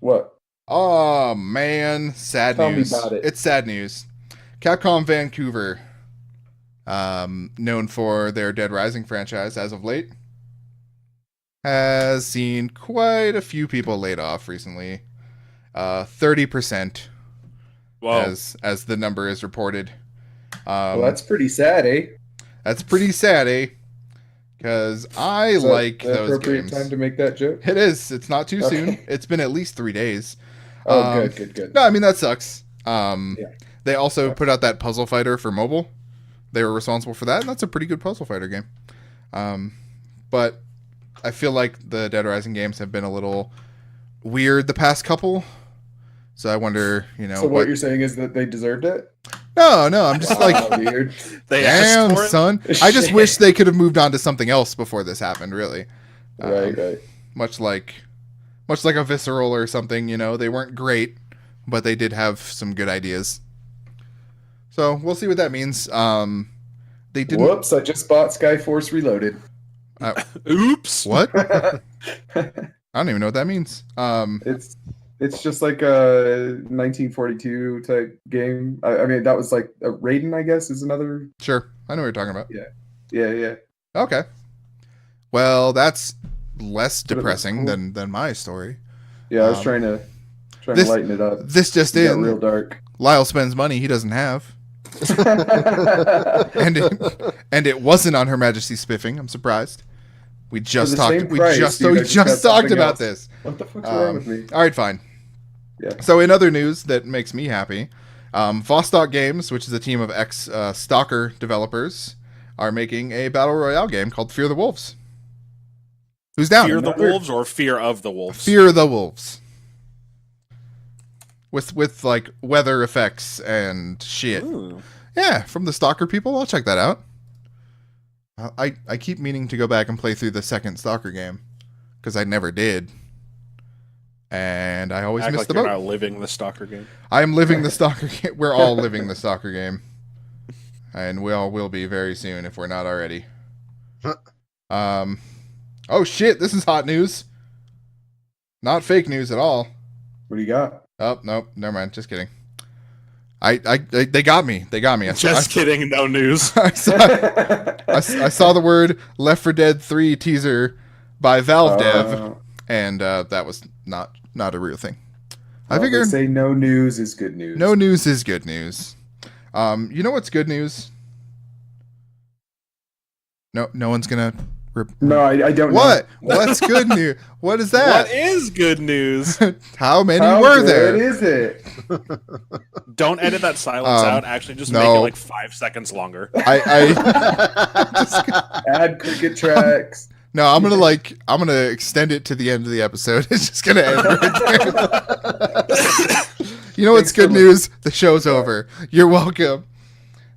What? Oh man, sad news. Tell me about it. It's sad news. Capcom Vancouver, known for their Dead Rising franchise as of late, has seen quite a few people laid off recently. 30%. Whoa. As the number is reported. Well, that's pretty sad, eh? That's pretty sad, eh? Because I Is that like the those appropriate games. time to make that joke? It is. It's not too Okay. soon. It's been at least 3 days. Oh, good. No, I mean, that sucks. They also put out that Puzzle Fighter for mobile. They were responsible for that, and that's a pretty good Puzzle Fighter game. But I feel like the Dead Rising games have been a little weird the past couple. So I wonder, So what you're saying is that they deserved it? No, I'm just like, Weird. They asked damn, for it? son. I just wish they could have moved on to something else before this happened, really. Right. Much like a visceral or something, they weren't great, but they did have some good ideas. So we'll see what that means. They didn't. Whoops! I just bought Skyforce Reloaded. Oops. What? I don't even know what that means. It's just like a 1942 type game. I mean, that was like Raiden, I guess, is another. Sure, I know what you're talking about. Yeah. Okay. Well, that's less depressing than my story. Yeah, I was trying to lighten it up. This just It got in. real dark. Lyle spends money he doesn't have. and it wasn't on Her Majesty's spiffing. I'm surprised. We just talked about this. What the fuck's wrong with me? All right, fine. Yeah. So in other news that makes me happy, Vostok Games, which is a team of ex-Stalker developers, are making a battle royale game called Fear the Wolves. Who's down? Fear the Wolves or Fear of the Wolves? Fear the Wolves. With like weather effects and shit. Ooh. Yeah, from the Stalker people. I'll check that out. I keep meaning to go back and play through the second Stalker game because I never did, and I always missed the boat. You're not living the Stalker game. I am living the Stalker game. We're all living the Stalker game, and we all will be very soon if we're not already. Oh shit! This is hot news. Not fake news at all. What do you got? Oh, nope. Never mind. Just kidding. They got me. They got me. Just kidding. No news. I saw the word Left 4 Dead 3 teaser by Valve Dev, and that was not a real thing. I figured they say no news is good news. no news is good news. You know what's good news? No one's gonna. No, I don't What? know. What's good news? What is that? What is good news? How many How were good there? is it? Don't edit that silence out. Actually, just make no. it like 5 seconds longer. Add cricket tracks. No, I'm gonna extend it to the end of the episode. It's just gonna end right there. You know what's good news? The show's over. You're welcome.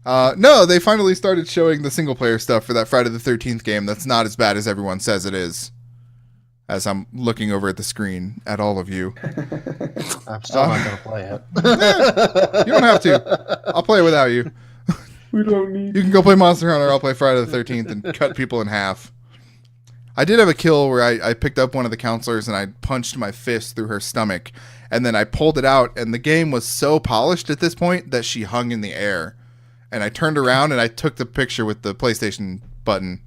No, they finally started showing the single player stuff for that Friday the 13th game. That's not as bad as everyone says it is. As I'm looking over at the screen at all of you. I'm still not going to play it. You don't have to. I'll play without you. We don't need. You can go play Monster Hunter. I'll play Friday the 13th and cut people in half. I did have a kill where I picked up one of the counselors and I punched my fist through her stomach. And then I pulled it out, and the game was so polished at this point that she hung in the air. And I turned around and I took the picture with the PlayStation button.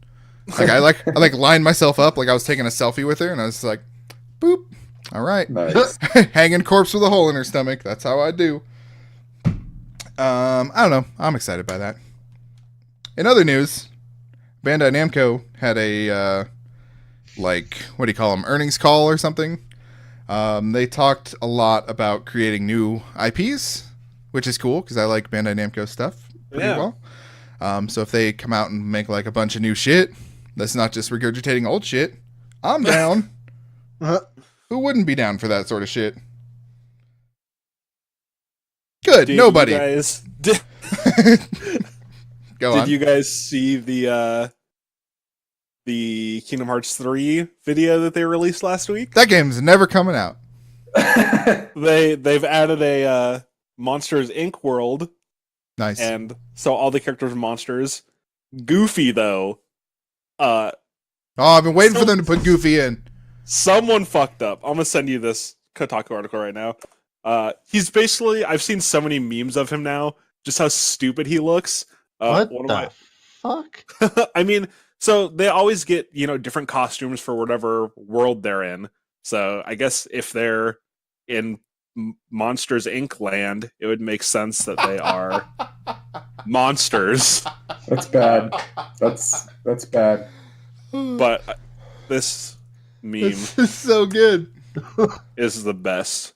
Like I lined myself up like I was taking a selfie with her, and I was like, boop. All right. Nice. Hanging corpse with a hole in her stomach. That's how I do. I don't know. I'm excited by that. In other news, Bandai Namco had a what do you call them? Earnings call or something. They talked a lot about creating new IPs, which is cool because I like Bandai Namco stuff pretty well. So if they come out and make like a bunch of new shit that's not just regurgitating old shit, I'm down. Who wouldn't be down for that sort of shit? Good. Nobody. Go on. Did you guys see the Kingdom Hearts 3 video that they released last week? That game's never coming out. They've added a Monsters Inc. world. Nice. And so all the characters are monsters. Goofy, though. I've been waiting for them to put Goofy in. Someone fucked up. I'm going to send you this Kotaku article right now. He's basically... I've seen so many memes of him now. Just how stupid he looks. What the fuck? I mean, so they always get, different costumes for whatever world they're in. So I guess if they're in Monsters Inc. land, it would make sense that they are monsters. That's bad. That's bad. But this meme This is so good. is the best.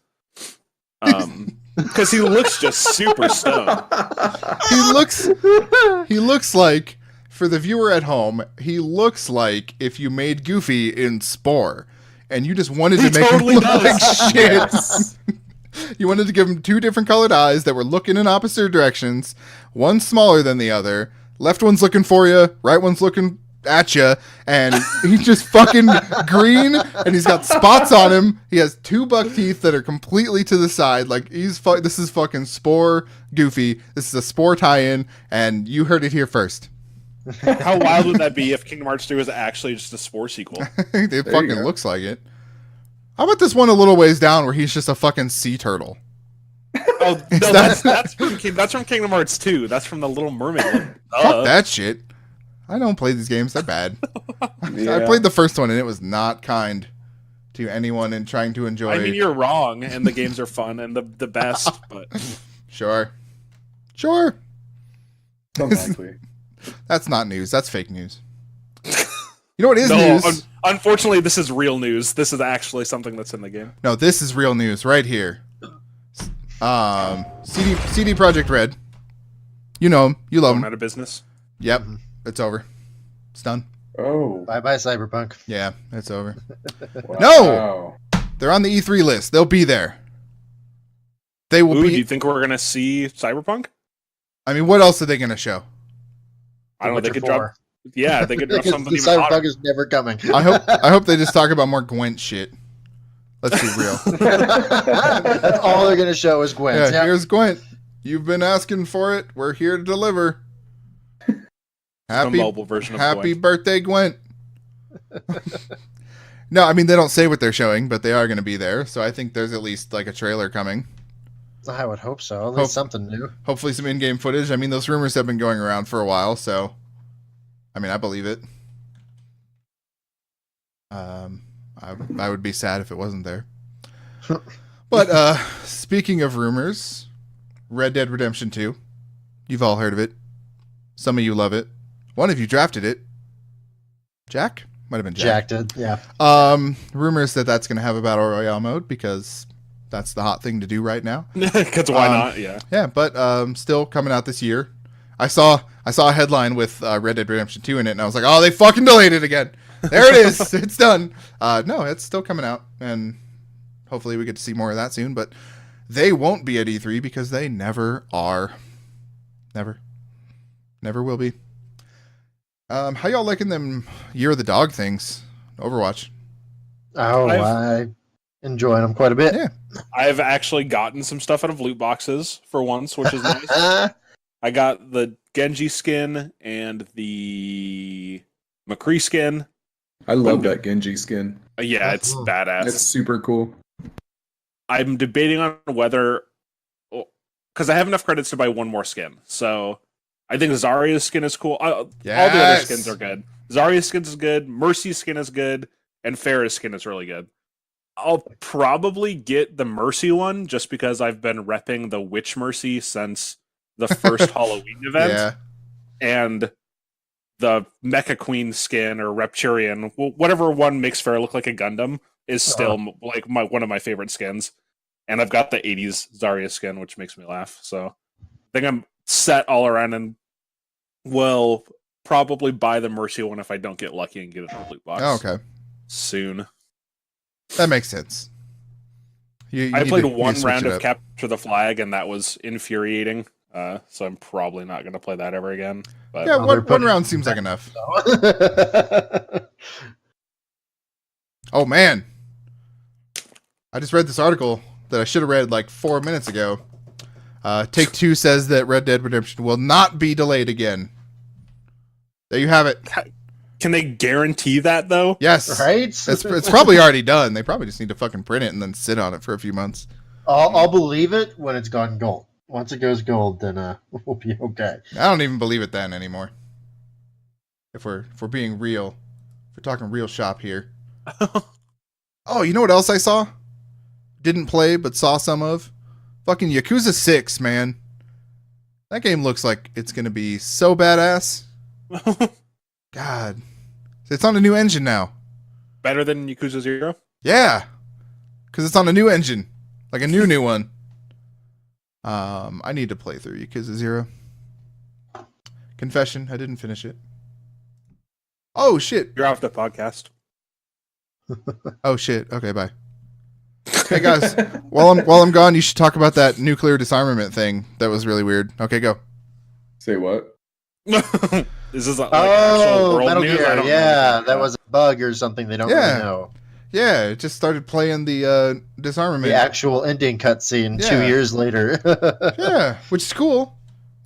Because he looks just super stoned. He looks like, for the viewer at home, he looks like if you made Goofy in Spore and you just wanted to make totally him look like does. shit. Yes. You wanted to give him 2 different colored eyes that were looking in opposite directions, one smaller than the other. Left one's looking for you, right one's looking at you, and he's just fucking green, and he's got spots on him. He has 2 buck teeth that are completely to the side. Like, this is fucking Spore Goofy. This is a Spore tie-in, and you heard it here first. How wild would that be if Kingdom Hearts 2 is actually just a Spore sequel? It fucking looks like it. How about this one a little ways down where he's just a fucking sea turtle? Oh, no, that's from Kingdom Hearts 2. That's from the Little Mermaid one. Fuck that shit. I don't play these games. They're bad. I played the first one, and it was not kind to anyone in trying to enjoy. I mean, you're wrong, and the games are fun and the best, but... Sure. Exactly. That's not news. That's fake news. You know what is news? Unfortunately, this is real news. This is actually something that's in the game. No, this is real news right here. CD Projekt Red. You know him. You love him. Out of business. Yep. It's over. It's done. Oh. Bye-bye, Cyberpunk. Yeah, it's over. Wow. No! They're on the E3 list. They'll be there. They will be. Do you think we're going to see Cyberpunk? I mean, what else are they going to show? I don't know. They could 4. drop... Yeah, they could drop Because something the even hotter. Cyberpunk is never coming. I hope they just talk about more Gwent shit. Let's be real. That's all they're gonna show is Gwen. Yeah, Yep. here's Gwent. You've been asking for it. We're here to deliver. Happy mobile version of happy Gwent. birthday, Gwent. No, I mean, they don't say what they're showing, but they are going to be there. So I think there's at least like a trailer coming. I would hope so. At least something new. Hopefully some in-game footage. I mean, those rumors have been going around for a while, so I mean, I believe it. I would be sad if it wasn't there. But speaking of rumors, Red Dead Redemption 2. You've all heard of it. Some of you love it. One of you drafted it. Jack? Might have been Jack. Jack did, yeah. Rumors that that's going to have a Battle Royale mode because that's the hot thing to do right now. Because why not? Yeah. Yeah, but still coming out this year. I saw a headline with Red Dead Redemption 2 in it, and I was like, oh, they fucking delayed it again. There it is. It's done. No, it's still coming out, and hopefully we get to see more of that soon, but they won't be at E3 because they never are. Never will be. How y'all liking them Year of the Dog things? Overwatch. Oh, I enjoy them quite a bit. Yeah. I've actually gotten some stuff out of loot boxes for once, which is nice. I got the Genji skin and the McCree skin. I love that Genji skin. Yeah, it's badass. It's super cool. I'm debating on whether... Because I have enough credits to buy one more skin. So I think Zarya's skin is cool. All the other skins are good. Zarya's skin is good. Mercy's skin is good. And Pharah's skin is really good. I'll probably get the Mercy one just because I've been repping the Witch Mercy since the first Halloween event. Yeah. And the Mecha Queen skin or Repturian, whatever one makes Pharah look like a Gundam, is still like one of my favorite skins. And I've got the 80s Zarya skin, which makes me laugh. So I think I'm set all around and will probably buy the Mercy one if I don't get lucky and get it in a loot box. Oh, okay. Soon. That makes sense. I played one round of Capture the Flag, and that was infuriating. So I'm probably not going to play that ever again. But yeah, one round seems like enough. Oh, man. I just read this article that I should have read like 4 minutes ago. Take-Two says that Red Dead Redemption will not be delayed again. There you have it. Can they guarantee that, though? Yes. Right? It's probably already done. They probably just need to fucking print it and then sit on it for a few months. I'll believe it when it's gone gold. Once it goes gold, then we'll be okay. I don't even believe it then anymore. If we're being real. If we're talking real shop here. Oh, you know what else I saw? Didn't play, but saw some of? Fucking Yakuza 6, man. That game looks like it's going to be so badass. God. It's on a new engine now. Better than Yakuza 0? Yeah. Because it's on a new engine. Like a new one. I need to play through Yakuza 0. Confession, I didn't finish it. Oh, shit. You're off the podcast. Oh, shit. Okay, bye. Hey, guys. while I'm gone, you should talk about that nuclear disarmament thing. That was really weird. Okay, go. Say what? Is this like actual world Metal news? Gear. I don't know Yeah, anything that about. was a bug or something. They don't Yeah. really know. Yeah, it just started playing the disarmament. The actual ending cutscene Yeah. 2 years later. Yeah, which is cool.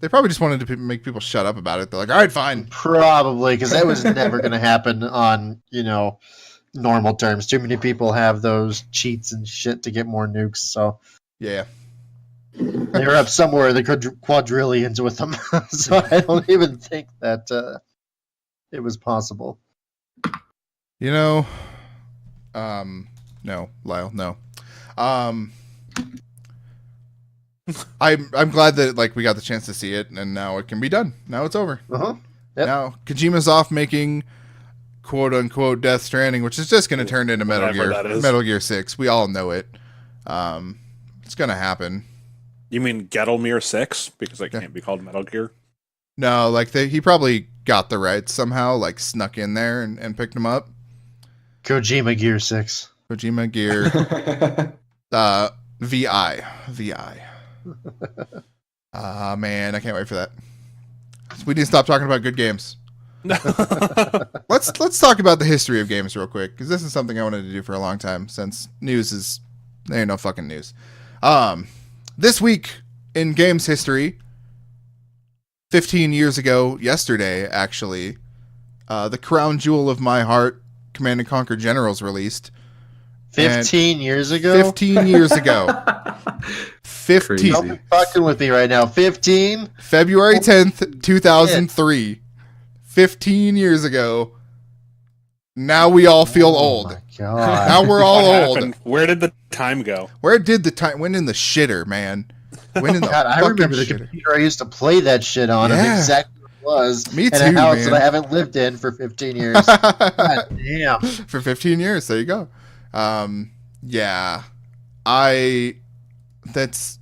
They probably just wanted to make people shut up about it. They're like, all right, fine. Probably, because that was never going to happen on, normal terms. Too many people have those cheats and shit to get more nukes, so Yeah. they were up somewhere in the quadrillions with them. So I don't even think that it was possible. No, Lyle, no. I'm glad that like we got the chance to see it, and now it can be done. Now it's over. Uh-huh. Yep. Now Kojima's off making quote unquote Death Stranding, which is just going to turn into Metal Gear 6. We all know it. It's going to happen. You mean Gettlemere 6? Because it can't be called Metal Gear. No, like he probably got the rights somehow, like snuck in there and picked them up. Kojima Gear 6. Kojima Gear VI. Man, I can't wait for that. We need to stop talking about good games. Let's talk about the history of games real quick, because this is something I wanted to do for a long time, since there ain't no fucking news. This week in games history, 15 years ago yesterday, actually, the crown jewel of my heart, Command & Conquer Generals, released. 15 years ago? 15 years ago. 15. Crazy. Don't be fucking with me right now. 15? February 10th, 2003. 15 years ago. Now we all feel old. My God. Now we're all What old. happened? Where did the time go? Where did the time? Went in the shitter, man. Went in the God, I fucking remember the shitter. computer I used to play that shit on. Yeah. And exactly what it was. Me in too, a house man. that I haven't lived in for 15 years. God damn. For 15 years. There you go. Yeah. That's,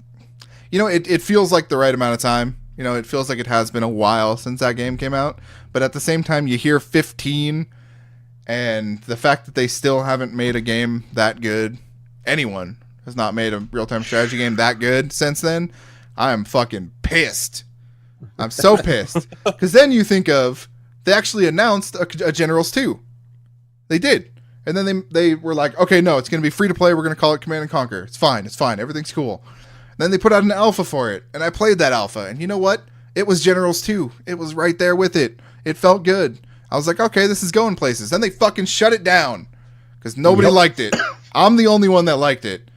it feels like the right amount of time. It feels like it has been a while since that game came out. But at the same time, you hear 15, and the fact that they still haven't made a game that good, anyone has not made a real-time strategy game that good since then, I am fucking pissed. I'm so pissed. Because then you think of, they actually announced a Generals 2. They did. And then they were like, okay, no, it's going to be free to play. We're going to call it Command & Conquer. It's fine. Everything's cool. And then they put out an alpha for it. And I played that alpha. And you know what? It was Generals 2. It was right there with it. It felt good. I was like, okay, this is going places. Then they fucking shut it down. Because nobody liked it. I'm the only one that liked it.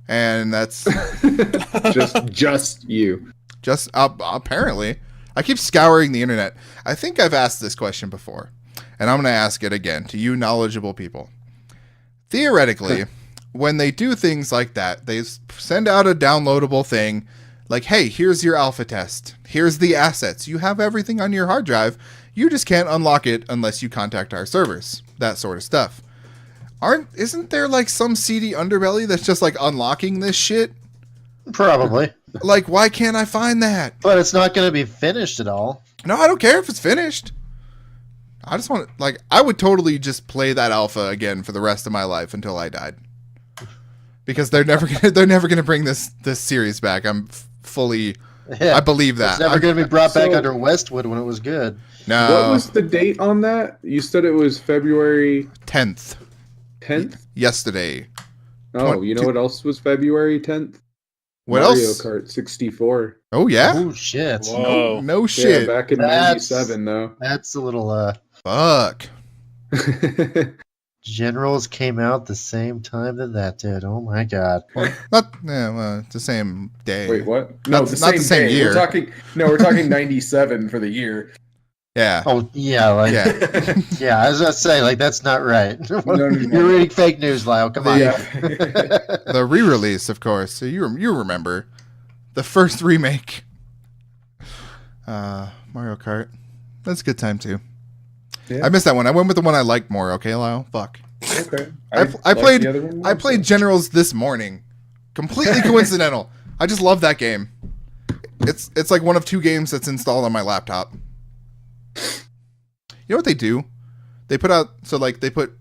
And that's... just you. Just apparently. I keep scouring the internet. I think I've asked this question before. And I'm going to ask it again to you knowledgeable people. Theoretically, when they do things like that, they send out a downloadable thing like, hey, here's your alpha test. Here's the assets. You have everything on your hard drive. You just can't unlock it unless you contact our servers. That sort of stuff. Isn't there like some seedy underbelly that's just like unlocking this shit? Probably. Like, why can't I find that? But it's not going to be finished at all. No, I don't care if it's finished. I just want to, I would totally just play that alpha again for the rest of my life until I died. Because they're never gonna bring this series back. I'm fully, Yeah. I believe that. It's never going to be brought back So- under Westwood when it was good. No, What was the date on that? You said it was February 10th 10th? yesterday. Oh, you know what else was February 10th? What Mario else? Kart 64. Oh yeah, Oh, shit. Whoa. no shit. Yeah, back in That's- 97, though. That's a little, Fuck. Generals came out the same time that did. Oh, my God. It's the same day. Wait, what? No, Not the same day. year. We're talking 97 for the year. Yeah. Oh, yeah, Yeah. yeah, I was going to say, that's not right. no. You're reading fake news, Lyle. Come on. Yeah. The re-release, of course. So you remember the first remake. Mario Kart. That's a good time too. Yeah. I missed that one. I went with the one I liked more. Okay, Lyle. Fuck. Okay. I like played. the other one more, I played so- Generals this morning. Completely coincidental. I just love that game. It's like one of two games that's installed on my laptop. You know what they do? They put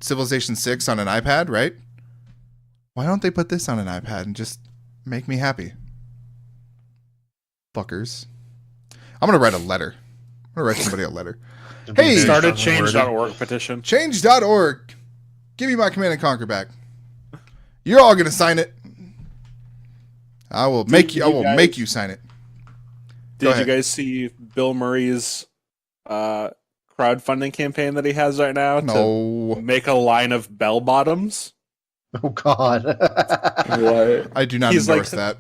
Civilization 6 on an iPad, right? Why don't they put this on an iPad and just make me happy? Fuckers. I'm gonna write a letter gonna write somebody a letter. Hey, Start a change.org petition. Change.org. Give me my Command and Conquer back. You're all gonna sign it. I will make you sign it. Did you guys see Bill Murray's crowdfunding campaign that he has right now to make a line of bell bottoms? Oh God! What? I do not endorse that.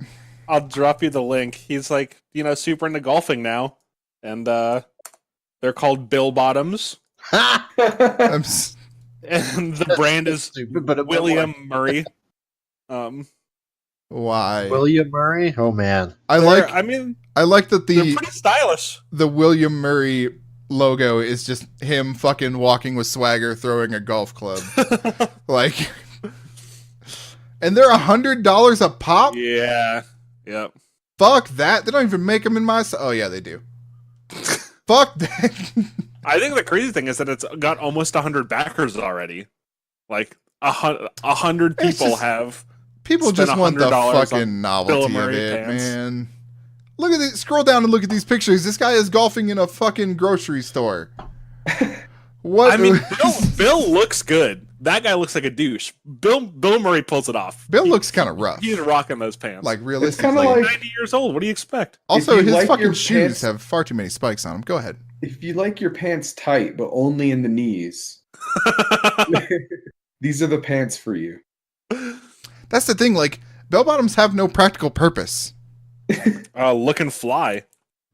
I'll drop you the link. He's like, super into golfing now, and they're called Bill Bottoms, and the brand is Stupid, but William Murray. Why? William Murray? Oh man! I like that they're pretty stylish. The William Murray logo is just him fucking walking with swagger, throwing a golf club, like. And they're $100 a pop? Yeah. Yep. Fuck that. They don't even make them in my... Oh, yeah, they do. Fuck that. I think the crazy thing is that it's got almost 100 backers already. Like, 100 people have... People just want the fucking novelty of it, man. Look at it. Scroll down and look at these pictures. This guy is golfing in a fucking grocery store. What? I mean, Bill looks good. That guy looks like a douche. Bill Murray pulls it off. Bill looks kind of rough. He's rocking those pants. Like, realistically. Like, 90 years old. What do you expect? Also, his like fucking shoes pants, have far too many spikes on them. Go ahead. If you like your pants tight, but only in the knees, these are the pants for you. That's the thing. Like, bell bottoms have no practical purpose. Look and fly.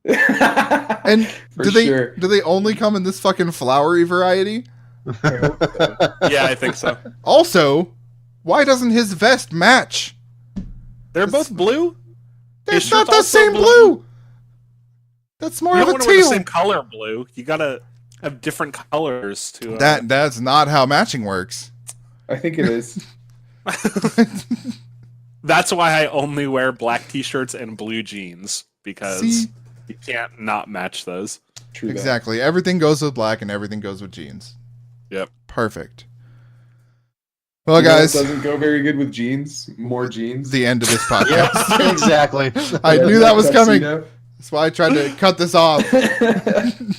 And do they only come in this fucking flowery variety? Yeah, I think so. Also, why doesn't his vest match? They're both blue? That's not the same blue. That's more of a teal. The same color blue. You gotta have different colors to. That's not how matching works. I think it is. That's why I only wear black t-shirts and blue jeans, because you can't not match those. True exactly. That. Everything goes with black and everything goes with jeans. Yep. Perfect. Well, guys, doesn't go very good with jeans. More jeans. The end of this podcast. Yeah, exactly. I knew that was coming. That's why I tried to cut this off. And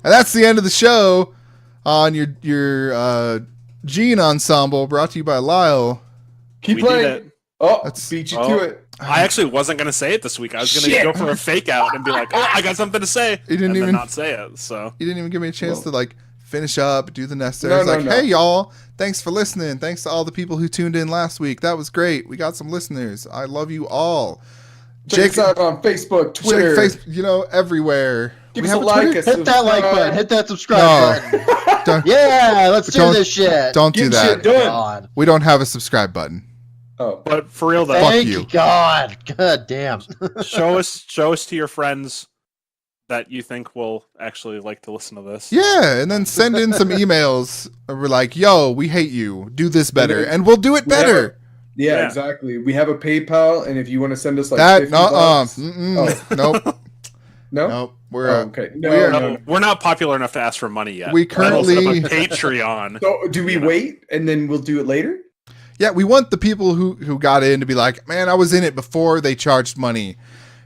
that's the end of the show on your Gene Ensemble, brought to you by Lyle. Keep playing. Beat you to it. I actually wasn't going to say it this week. I was going to go for a fake out and be like, "Oh, I got something to say." You didn't even not say it. So you didn't even give me a chance to like finish up, do the necessary. Hey y'all, thanks for listening. Thanks to all the people who tuned in last week. That was great. We got some listeners. I love you all. Check us out on Facebook, Twitter, everywhere. Give us a like. Hit that like button. Hit that subscribe button. Yeah, let's do this shit. Don't do that. Shit done. We don't have a subscribe button. Oh, but for real though, thank you. God damn. show us to your friends that you think will actually like to listen to this. Yeah, and then send in some emails. We're like, "Yo, we hate you. Do this better," and we'll do it better. Yeah, exactly. We have a PayPal, and if you want to send us like that, $50, nope. No, we're okay. We're not popular enough to ask for money yet. We currently Patreon. So do we wait and then we'll do it later? Yeah, we want the people who got in to be like, man, I was in it before they charged money,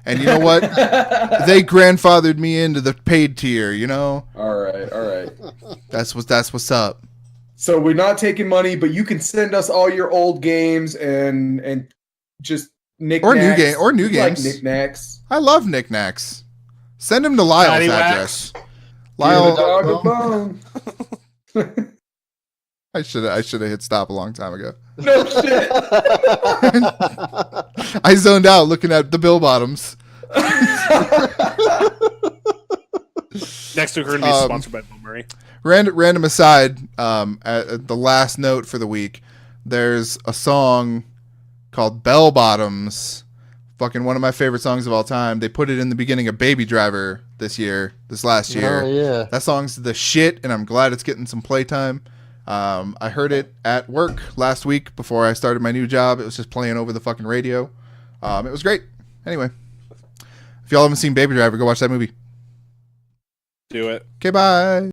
and you know what? They grandfathered me into the paid tier. You know. All right. That's what's up. So we're not taking money, but you can send us all your old games and just knickknacks. Or new games. Like knickknacks. I love knickknacks. Send them to Lyle's address. Lyle. I should have hit stop a long time ago. No shit. I zoned out looking at the bill bottoms. Next week we're gonna be sponsored by Bill Murray. Random aside, at the last note for the week, there's a song called Bell Bottoms. Fucking one of my favorite songs of all time. They put it in the beginning of Baby Driver this last year. Oh, yeah. That song's the shit, and I'm glad it's getting some playtime. I heard it at work last week before I started my new job. It was just playing over the fucking radio. It was great. Anyway, if y'all haven't seen Baby Driver, go watch that movie. Do it. Okay, bye.